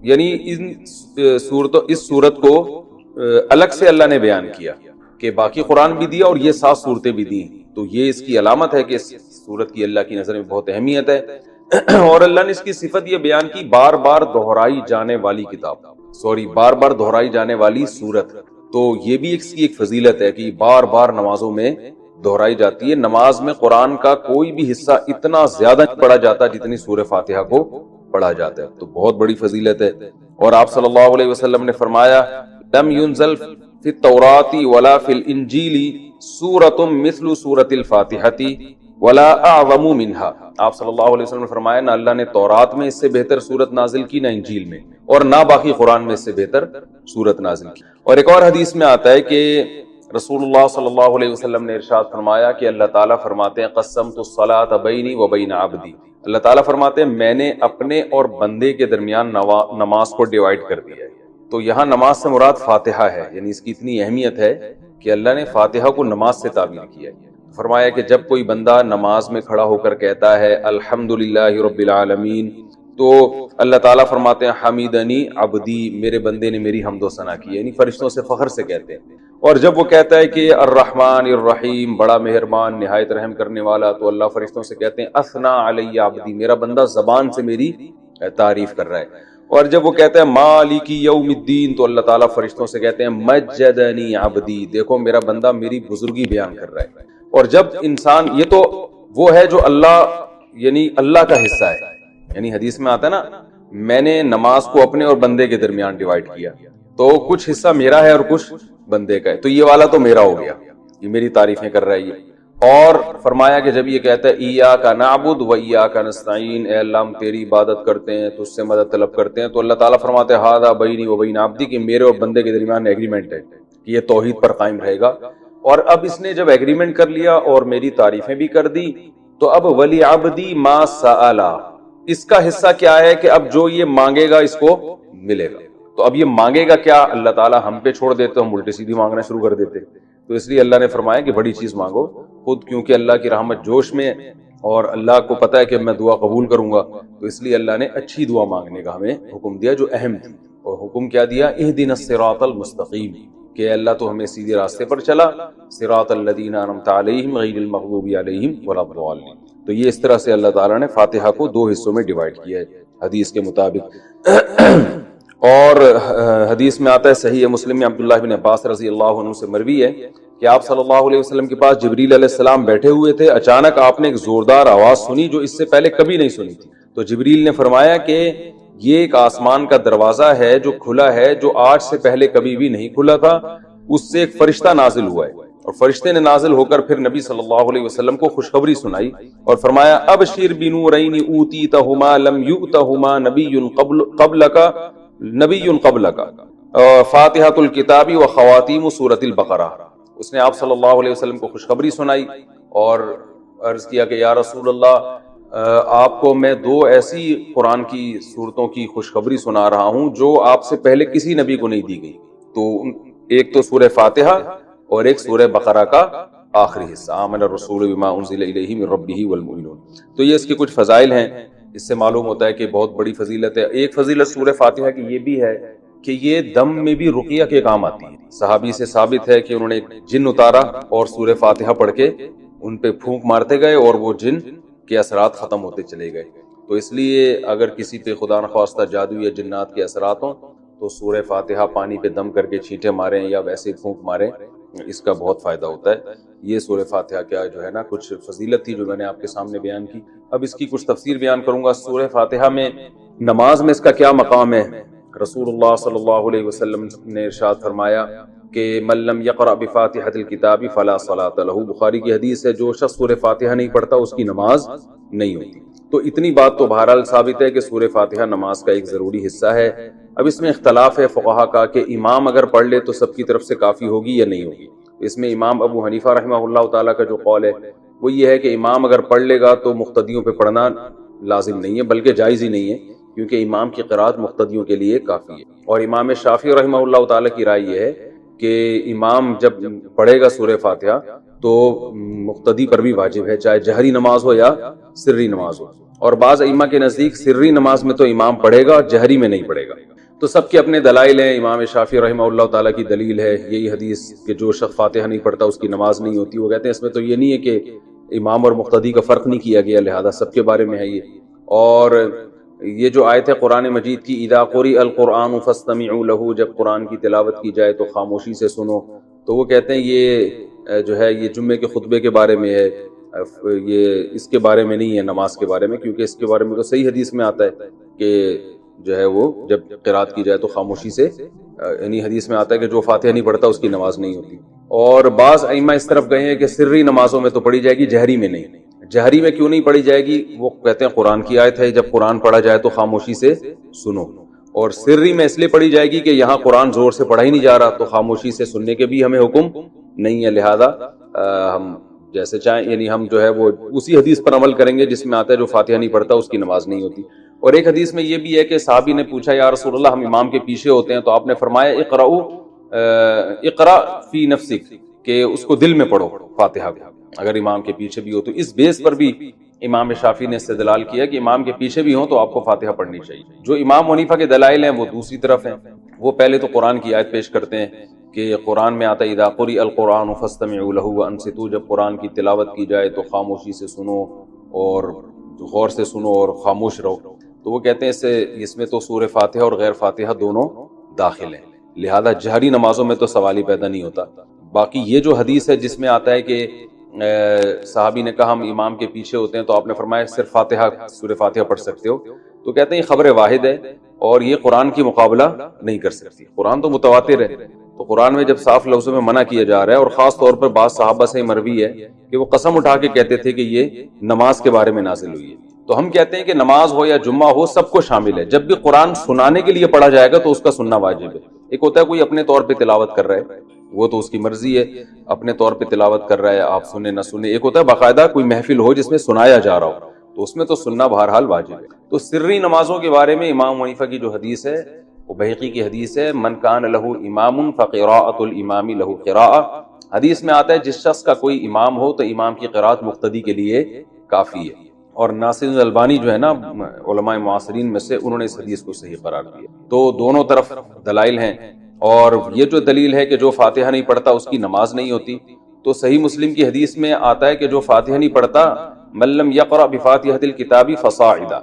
یعنی اس صورت کو الگ سے اللہ نے بیان کیا کہ باقی قرآن بھی دیا اور یہ 7 صورتیں بھی دی، تو یہ اس کی علامت ہے کہ اس صورت کی اللہ کی نظر میں بہت اہمیت ہے۔ اور اللہ نے اس کی صفت یہ بیان کی، بار بار دہرائی جانے والی بار بار دہرائی جانے والی صورت، تو یہ بھی اس کی ایک فضیلت ہے کہ بار بار نمازوں میں دہرائی جاتی ہے۔ نماز میں قرآن کا کوئی بھی حصہ اتنا زیادہ پڑھا جاتا جتنی سورہ فاتحہ کو پڑھا جاتا ہے، تو بہت بڑی فضیلت ہے۔ اور آپ صلی اللہ علیہ وسلم نے فرمایا لم ينزل فی التوراۃ ولا فی الانجیل سورۃ مثل سورۃ الفاتحہ ولا اعظم منها۔ آپ صلی اللہ علیہ وسلم نے فرمایا نہ اللہ نے تورات میں اس سے بہتر سورت نازل کی، نہ انجیل میں، اور نہ باقی قرآن میں اس سے بہتر سورت نازل کی۔ اور ایک اور حدیث میں آتا ہے کہ رسول اللہ صلی اللہ علیہ وسلم نے ارشاد فرمایا کہ اللہ تعالیٰ فرماتے ہیں قسمت الصلاۃ بینی و بین عبدی، اللہ تعالیٰ فرماتے ہیں میں نے اپنے اور بندے کے درمیان نماز کو ڈیوائیڈ کر دیا ہے۔ تو یہاں نماز سے مراد فاتحہ ہے، یعنی اس کی اتنی اہمیت ہے کہ اللہ نے فاتحہ کو نماز سے تعبیر کیا ہے۔ فرمایا کہ جب کوئی بندہ نماز میں کھڑا ہو کر کہتا ہے الحمدللہ رب العالمین، تو اللہ تعالیٰ فرماتے ہیں حمیدنی عبدی، میرے بندے نے میری حمد و ثنا کی، یعنی فرشتوں سے فخر سے کہتے ہیں۔ اور جب وہ کہتا ہے کہ الرحمن الرحیم، بڑا مہربان نہایت رحم کرنے والا، تو اللہ فرشتوں سے کہتے ہیں اثنا علی عبدی، میرا بندہ زبان سے میری تعریف کر رہا ہے۔ اور جب وہ کہتا ہے مالک یوم الدین، تو اللہ تعالیٰ فرشتوں سے کہتے ہیں مجدنی عبدی، دیکھو میرا بندہ میری بزرگی بیان کر رہا ہے۔ اور جب انسان، یہ تو وہ ہے جو اللہ یعنی اللہ کا حصہ ہے، یعنی حدیث میں آتا ہے نا میں نے نماز کو اپنے اور بندے کے درمیان ڈیوائیڈ کیا، تو کچھ حصہ میرا ہے اور کچھ بندے کا ہے، تو یہ والا تو میرا ہو گیا، یہ میری تعریفیں کر رہا ہے یہ۔ اور فرمایا کہ جب یہ کہتا ہے ایاک نعبد و ایاک نستعین، اے اللہ ہم تیری عبادت کرتے ہیں، تجھ سے مدد طلب کرتے ہیں، تو اللہ تعالیٰ فرماتے ہیں ھذا بینی و بین عبدی، کہ میرے اور بندے کے درمیان ایگریمنٹ ہے کہ یہ توحید پر قائم رہے گا۔ اور اب اس نے جب ایگریمنٹ کر لیا اور میری تعریفیں بھی کر دی، تو اب ولی عبدی ما سأل، اس کا حصہ کیا ہے کہ اب جو یہ مانگے گا اس کو ملے گا۔ تو اب یہ مانگے گا کیا، اللہ تعالیٰ ہم پہ چھوڑ دیتے، ہم الٹی سیدھی مانگنا شروع کر دیتے، تو اس لیے اللہ نے فرمایا کہ بڑی چیز مانگو خود، کیونکہ اللہ کی رحمت جوش میں ہے اور اللہ کو پتہ ہے کہ میں دعا قبول کروں گا، تو اس لیے اللہ نے اچھی دعا مانگنے کا ہمیں حکم دیا جو اہم تھی۔ اور حکم کیا دیا، اہدنا الصراط المستقیم، کہ اللہ تو ہمیں سیدھے راستے پر چلا، صراط الذین انعمت علیہم غیر المغضوب علیہم ولا الضالین۔ تو یہ اس طرح سے اللہ تعالیٰ نے فاتحہ کو 2 حصوں میں ڈیوائیڈ کیا ہے حدیث کے مطابق۔ اور حدیث میں آتا ہے صحیح مسلم میں عبداللہ بن عباس رضی اللہ عنہ سے مروی ہے کہ آپ صلی اللہ علیہ وسلم کے پاس جبریل علیہ السلام بیٹھے ہوئے تھے، اچانک آپ نے ایک زوردار آواز سنی جو اس سے پہلے کبھی نہیں سنی تھی۔ تو جبریل نے فرمایا کہ یہ ایک آسمان کا دروازہ ہے جو کھلا ہے، جو آج سے پہلے کبھی بھی نہیں کھلا تھا، اس سے ایک فرشتہ نازل ہوا ہے، اور فرشتے نے نازل ہو کر پھر نبی صلی اللہ علیہ وسلم کو خوشخبری سنائی اور فرمایا ابشر بنورین اوتیتہما لم یؤتہما نبی قبلک فاتحۃ الکتاب و خواتیم سورۃ البقرہ۔ اس نے آپ صلی اللہ علیہ وسلم کو خوشخبری سنائی اور عرض کیا کہ یا رسول اللہ، آپ کو میں 2 ایسی قرآن کی صورتوں کی خوشخبری سنا رہا ہوں جو آپ سے پہلے کسی نبی کو نہیں دی گئی، تو ایک تو سورہ فاتحہ اور ایک سورہ بقرہ کا آخری حصہ، آمن الرسول بما انزل الیہ من ربہ والمؤمنون۔ تو یہ اس کے کچھ فضائل ہیں، اس سے معلوم ہوتا ہے کہ بہت بڑی فضیلت ہے۔ ایک فضیلت سورہ فاتحہ کی یہ بھی ہے کہ یہ دم میں بھی رقیہ کے کام آتی ہے۔ صحابی سے ثابت ہے کہ انہوں نے جن اتارا اور سورہ فاتحہ پڑھ کے ان پہ پھونک مارتے گئے اور وہ جن کے اثرات ختم ہوتے چلے گئے۔ تو اس لیے اگر کسی پہ خدا نخواستہ جادو یا جنات کے اثرات ہوں تو سورہ فاتحہ پانی پہ دم کر کے چھینٹے ماریں یا ویسے پھونک ماریں، اس کا بہت فائدہ ہوتا ہے۔ یہ سورہ فاتحہ کیا جو ہے نا کچھ فضیلت تھی جو میں نے آپ کے سامنے بیان کی۔ اب اس کی کچھ تفسیر بیان کروں گا۔ سورہ فاتحہ میں نماز میں اس کا کیا مقام ہے؟ رسول اللہ صلی اللہ علیہ وسلم نے ارشاد فرمایا کہ من لم یقرأ بفاتحۃ الکتاب فلا صلاۃ لہ، بخاری کی حدیث ہے، جو شخص سورہ فاتحہ نہیں پڑھتا اس کی نماز نہیں ہوتی۔ تو اتنی بات تو بہرحال ثابت ہے کہ سورہ فاتحہ نماز کا ایک ضروری حصہ ہے۔ اب اس میں اختلاف ہے فقہا کا کہ امام اگر پڑھ لے تو سب کی طرف سے کافی ہوگی یا نہیں ہوگی۔ اس میں امام ابو حنیفہ رحمہ اللہ تعالیٰ کا جو قول ہے وہ یہ ہے کہ امام اگر پڑھ لے گا تو مقتدیوں پہ پڑھنا لازم نہیں ہے، بلکہ جائز ہی نہیں ہے، کیونکہ امام کی قرات مقتدیوں کے لیے کافی ہے۔ اور امام شافعی رحمہ اللہ تعالیٰ کی رائے یہ ہے کہ امام جب پڑھے گا سورہ فاتحہ تو مقتدی پر بھی واجب ہے، چاہے جہری نماز ہو یا سری نماز ہو۔ اور بعض ائمہ کے نزدیک سری نماز میں تو امام پڑھے گا اور جہری میں نہیں پڑھے گا۔ تو سب کے اپنے دلائل ہیں. امام شافعی رحمہ اللہ تعالیٰ کی دلیل ہے یہی حدیث کہ جو شخص فاتحہ نہیں پڑھتا اس کی نماز نہیں ہوتی. وہ کہتے ہیں اس میں تو یہ نہیں ہے کہ امام اور مقتدی کا فرق نہیں کیا گیا, لہذا سب کے بارے میں ہے یہ. اور یہ جو آیت ہے قرآن مجید کی, اذا قرئ القرآن فاستمعوا له, جب قرآن کی تلاوت کی جائے تو خاموشی سے سنو, تو وہ کہتے ہیں یہ جو ہے یہ جمعے کے خطبے کے بارے میں ہے, یہ اس کے بارے میں نہیں ہے نماز کے بارے میں, کیونکہ اس کے بارے میں تو صحیح حدیث میں آتا ہے کہ جو ہے وہ جب قرات کی جائے تو خاموشی سے, یعنی حدیث میں آتا ہے کہ جو فاتحہ نہیں پڑھتا اس کی نماز نہیں ہوتی. اور بعض ائمہ اس طرف گئے ہیں کہ سری نمازوں میں تو پڑھی جائے گی, جہری میں نہیں. جہری میں کیوں نہیں پڑھی جائے گی؟ وہ کہتے ہیں قرآن کی آیت ہے جب قرآن پڑھا جائے تو خاموشی سے سنو, اور سری میں اس لیے پڑھی جائے گی کہ یہاں قرآن زور سے پڑھا ہی نہیں جا رہا, تو خاموشی سے سننے کے بھی ہمیں حکم نہیں ہے, لہذا ہم جیسے چاہیں, یعنی ہم جو ہے وہ اسی حدیث پر عمل کریں گے جس میں آتا ہے جو فاتحہ نہیں پڑھتا اس کی نماز نہیں ہوتی. اور ایک حدیث میں یہ بھی ہے کہ صحابی نے پوچھا یا رسول اللہ ہم امام کے پیچھے ہوتے ہیں, تو آپ نے فرمایا اقرا فی نفسک, کہ اس کو دل میں پڑھو فاتحہ کو اگر امام کے پیچھے بھی ہو. تو اس بیس پر بھی امام شافعی نے استدلال کیا کہ امام کے پیچھے بھی ہوں تو آپ کو فاتحہ پڑھنی چاہیے. جو امام حنیفہ کے دلائل ہیں وہ دوسری طرف ہیں. وہ پہلے تو قرآن کی آیت پیش کرتے ہیں کہ قرآن میں آتا ہے اذا قرئ القرآن فاستمعوا له وانصتوا, جب قرآن کی تلاوت کی جائے تو خاموشی سے سنو اور غور سے سنو اور خاموش رہو. تو وہ کہتے ہیں اس میں تو سورہ فاتحہ اور غیر فاتحہ دونوں داخل ہیں, لہذا جہری نمازوں میں تو سوال ہی پیدا نہیں ہوتا. باقی یہ جو حدیث ہے جس میں آتا ہے کہ صحابی نے کہا ہم امام کے پیچھے ہوتے ہیں تو آپ نے فرمایا صرف فاتحہ سورہ فاتحہ پڑھ سکتے ہو, تو کہتے ہیں یہ خبر واحد ہے اور یہ قرآن کی مقابلہ نہیں کر سکتی. قرآن تو متواتر ہے, تو قرآن میں جب صاف لفظوں میں منع کیا جا رہا ہے, اور خاص طور پر بعض صحابہ سے مروی ہے کہ وہ قسم اٹھا کے کہتے تھے کہ یہ نماز کے بارے میں نازل ہوئی ہے, تو ہم کہتے ہیں کہ نماز ہو یا جمعہ ہو سب کو شامل ہے. جب بھی قرآن سنانے کے لیے پڑھا جائے گا تو اس کا سننا واجب ہے. ایک ہوتا ہے کوئی اپنے طور پہ تلاوت کر رہا ہے, وہ تو اس کی مرضی ہے, اپنے طور پہ تلاوت کر رہا ہے, آپ سنیں نہ سنیں. ایک ہوتا ہے باقاعدہ کوئی محفل ہو جس میں سنایا جا رہا ہو, تو اس میں تو سننا بہرحال واجب ہے. تو سری نمازوں کے بارے میں امام حنیفہ کی جو حدیث ہے وہ بہقی کی حدیث ہے, من کان لہ امام فقراءۃ الامام لہ قراءۃ. حدیث میں آتا ہے جس شخص کا کوئی امام ہو تو امام کی قرات مقتدی کے لیے کافی ہے. اور ناصر الالبانی جو ہے نا علماء معاصرین میں سے, انہوں نے اس حدیث کو صحیح قرار دیا. تو دونوں طرف دلائل ہیں. اور یہ جو دلیل ہے کہ جو فاتحہ نہیں پڑھتا اس کی نماز نہیں ہوتی, تو صحیح مسلم کی حدیث میں آتا ہے کہ جو فاتحہ نہیں پڑھتا من لم یقرأ بفاتحۃ الکتاب فصاعدا,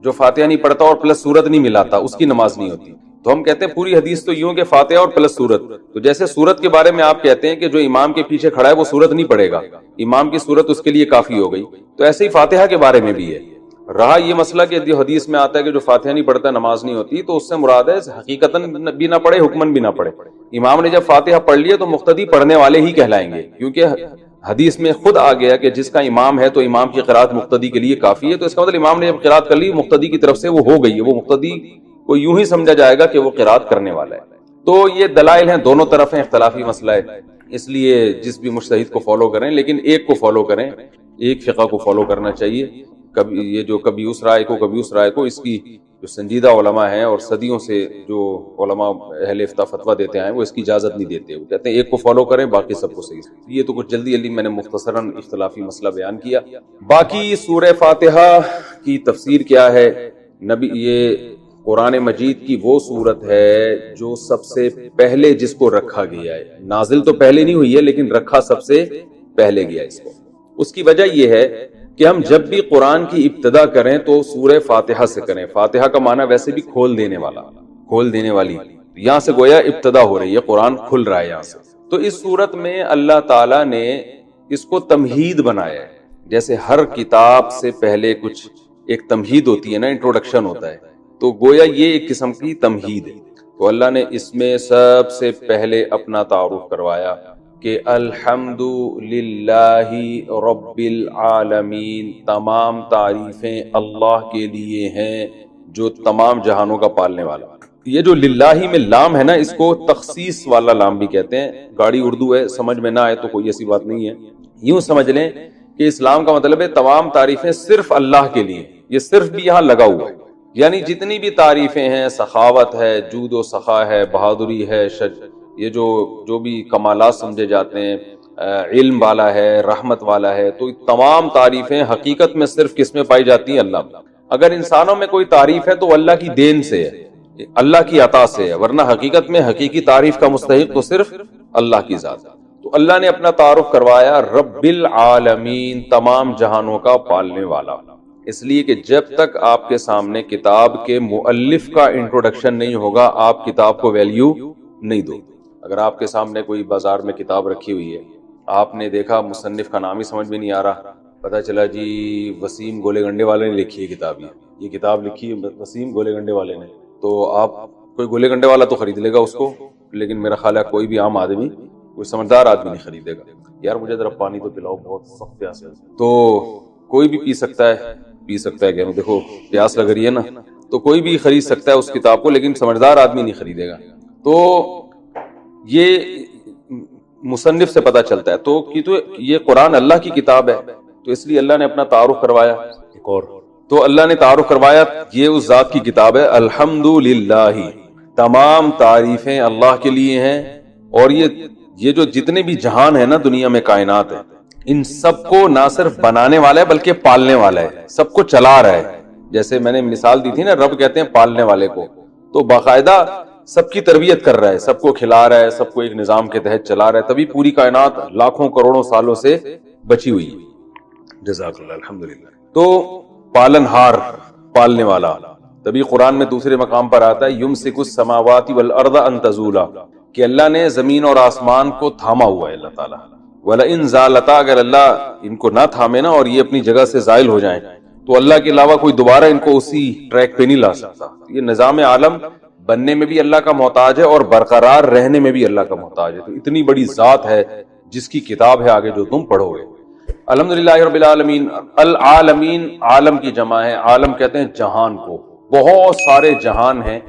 جو فاتحہ نہیں پڑھتا اور پلس سورت نہیں ملاتا اس کی نماز نہیں ہوتی. تو ہم کہتے ہیں پوری حدیث تو یوں کہ فاتحہ اور پلس سورت. تو جیسے سورت کے بارے میں آپ کہتے ہیں کہ جو امام کے پیچھے کھڑا ہے وہ سورت نہیں پڑھے گا, امام کی سورت اس کے لیے کافی ہو گئی, تو ایسے ہی فاتحہ کے بارے میں بھی ہے. رہا یہ مسئلہ کہ جو حدیث میں آتا ہے کہ جو فاتحہ نہیں پڑھتا نماز نہیں ہوتی, تو اس سے مراد ہے حقیقتاً بھی نہ پڑھے حکماً بھی نہ پڑھے. امام نے جب فاتحہ پڑھ لیا تو مقتدی پڑھنے والے ہی کہلائیں گے, کیونکہ حدیث میں خود آ گیا کہ جس کا امام ہے تو امام کی قرات مقتدی کے لیے کافی ہے. تو اس کا مطلب امام نے جب قرات کر لی مقتدی کی طرف سے وہ ہو گئی ہے, وہ مقتدی کو یوں ہی سمجھا جائے گا کہ وہ قرات کرنے والا ہے. تو یہ دلائل ہیں, دونوں طرف ہیں, اختلافی مسئلہ ہے. اس لیے جس بھی مجتہد کو فالو کریں, لیکن ایک کو فالو کریں, ایک فقہ کو فالو کرنا چاہیے. کبھی یہ جو کبھی اس رائے کو کبھی اس رائے کو, اس کی جو سنجیدہ علماء ہیں اور صدیوں سے جو علماء اہل افتاء فتویٰ دیتے ہیں وہ اس کی اجازت نہیں دیتے. وہ کہتے ہیں ایک کو فالو کریں باقی سب کو صحیح. یہ تو کچھ جلدی میں نے مختصراً اختلافی مسئلہ بیان کیا. باقی سورہ فاتحہ کی تفسیر کیا ہے؟ نبی یہ قرآن مجید کی وہ سورت ہے جو سب سے پہلے جس کو رکھا گیا ہے. نازل تو پہلے نہیں ہوئی ہے لیکن رکھا سب سے پہلے گیا اس کو. اس کی وجہ یہ ہے کہ ہم جب بھی قرآن کی ابتدا کریں تو سورہ فاتحہ سے کریں. فاتحہ کا معنی ویسے بھی کھول دینے والا, کھول دینے والی. یہاں سے گویا ابتدا ہو رہی ہے, قرآن کھل رہا ہے یہاں سے. تو اس صورت میں اللہ تعالیٰ نے اس کو تمہید بنایا ہے. جیسے ہر کتاب سے پہلے کچھ ایک تمہید ہوتی ہے نا, انٹروڈکشن ہوتا ہے, تو گویا یہ ایک قسم کی تمہید ہے. تو اللہ نے اس میں سب سے پہلے اپنا تعارف کروایا کہ الحمد للہ رب العالمین, تمام تعریفیں اللہ کے لیے ہیں جو تمام جہانوں کا پالنے والا. یہ جو للہ میں لام ہے نا, اس کو تخصیص والا لام بھی کہتے ہیں. گاڑی اردو ہے, سمجھ میں نہ آئے تو کوئی ایسی بات نہیں ہے. یوں سمجھ لیں کہ اسلام کا مطلب ہے تمام تعریفیں صرف اللہ کے لیے. یہ صرف بھی یہاں لگا ہوا ہے, یعنی جتنی بھی تعریفیں ہیں, سخاوت ہے, جود و سخا ہے, بہادری ہے, یہ جو بھی کمالات سمجھے جاتے ہیں, علم والا ہے, رحمت والا ہے, تو تمام تعریفیں حقیقت میں صرف کس میں پائی جاتی ہیں؟ اللہ میں. اگر انسانوں میں کوئی تعریف ہے تو اللہ کی دین سے ہے. اللہ کی عطا سے ہے، ورنہ حقیقت میں حقیقی تعریف کا مستحق تو صرف اللہ کی ذات ہے۔ تو اللہ نے اپنا تعارف کروایا رب العالمین، تمام جہانوں کا پالنے والا، اس لیے کہ جب تک آپ کے سامنے کتاب کے مؤلف کا انٹروڈکشن نہیں ہوگا آپ کتاب کو ویلیو نہیں دو۔ اگر آپ کے سامنے کوئی بازار میں کتاب رکھی ہوئی ہے، آپ نے دیکھا مصنف کا نام ہی سمجھ میں نہیں آ رہا، پتہ چلا جی وسیم گولے گنڈے والے نے لکھی ہے کتاب، یہ کتاب لکھی ہے وسیم گولے گنڈے والے نے، تو آپ کوئی گولے گنڈے والا تو خرید لے گا اس کو، لیکن میرا خیال ہے کوئی بھی عام آدمی، کوئی سمجھدار آدمی نہیں خریدے گا۔ یار مجھے ذرا پانی تو پلاؤ، بہت سخت پیاس ہے۔ تو کوئی بھی پی سکتا ہے کہ دیکھو پیاس لگ رہی ہے نا، تو کوئی بھی خرید سکتا ہے اس کتاب کو، لیکن سمجھدار آدمی نہیں خریدے گا۔ تو یہ مصنف سے پتہ چلتا ہے تو یہ قرآن اللہ کی کتاب ہے، تو اس لیے اللہ نے اپنا تعارف کروایا۔ ایک اور تو اللہ نے تعارف کروایا یہ اس ذات کی کتاب ہے، الحمدللہ، تمام تعریفیں اللہ کے لیے ہیں، اور یہ جو جتنے بھی جہان ہیں نا دنیا میں، کائنات ہے، ان سب کو نہ صرف بنانے والا ہے بلکہ پالنے والا ہے، سب کو چلا رہا ہے۔ جیسے میں نے مثال دی تھی نا، رب کہتے ہیں پالنے والے کو، تو باقاعدہ سب کی تربیت کر رہا ہے، سب کو کھلا رہا ہے، سب کو ایک نظام کے تحت چلا رہا ہے، تبھی پوری کائنات لاکھوں کروڑوں سالوں سے بچی ہوئی ہے۔ جزاک اللہ، الحمدللہ۔ تو پالن ہار، پالنے والا، تبھی قرآن میں دوسرے مقام پر آتا ہے یمسک السماوات والارض ان تزولا، کہ اللہ نے زمین اور آسمان کو تھاما ہوا ہے اللہ تعالیٰ۔ وَلَئِن زَالَتَا، اگر اللہ ان کو نہ تھامے نا اور یہ اپنی جگہ سے زائل ہو جائیں تو اللہ کے علاوہ کوئی دوبارہ ان کو اسی ٹریک پہ نہیں لا سکتا۔ یہ نظام عالم بننے میں بھی اللہ کا محتاج ہے اور برقرار رہنے میں بھی اللہ کا محتاج ہے۔ تو اتنی بڑی ذات ہے جس کی کتاب ہے آگے جو تم پڑھو گے۔ الحمدللہ رب العالمین، العالمین عالم کی جمع ہے، عالم کہتے ہیں جہان کو، بہت سارے جہان ہیں۔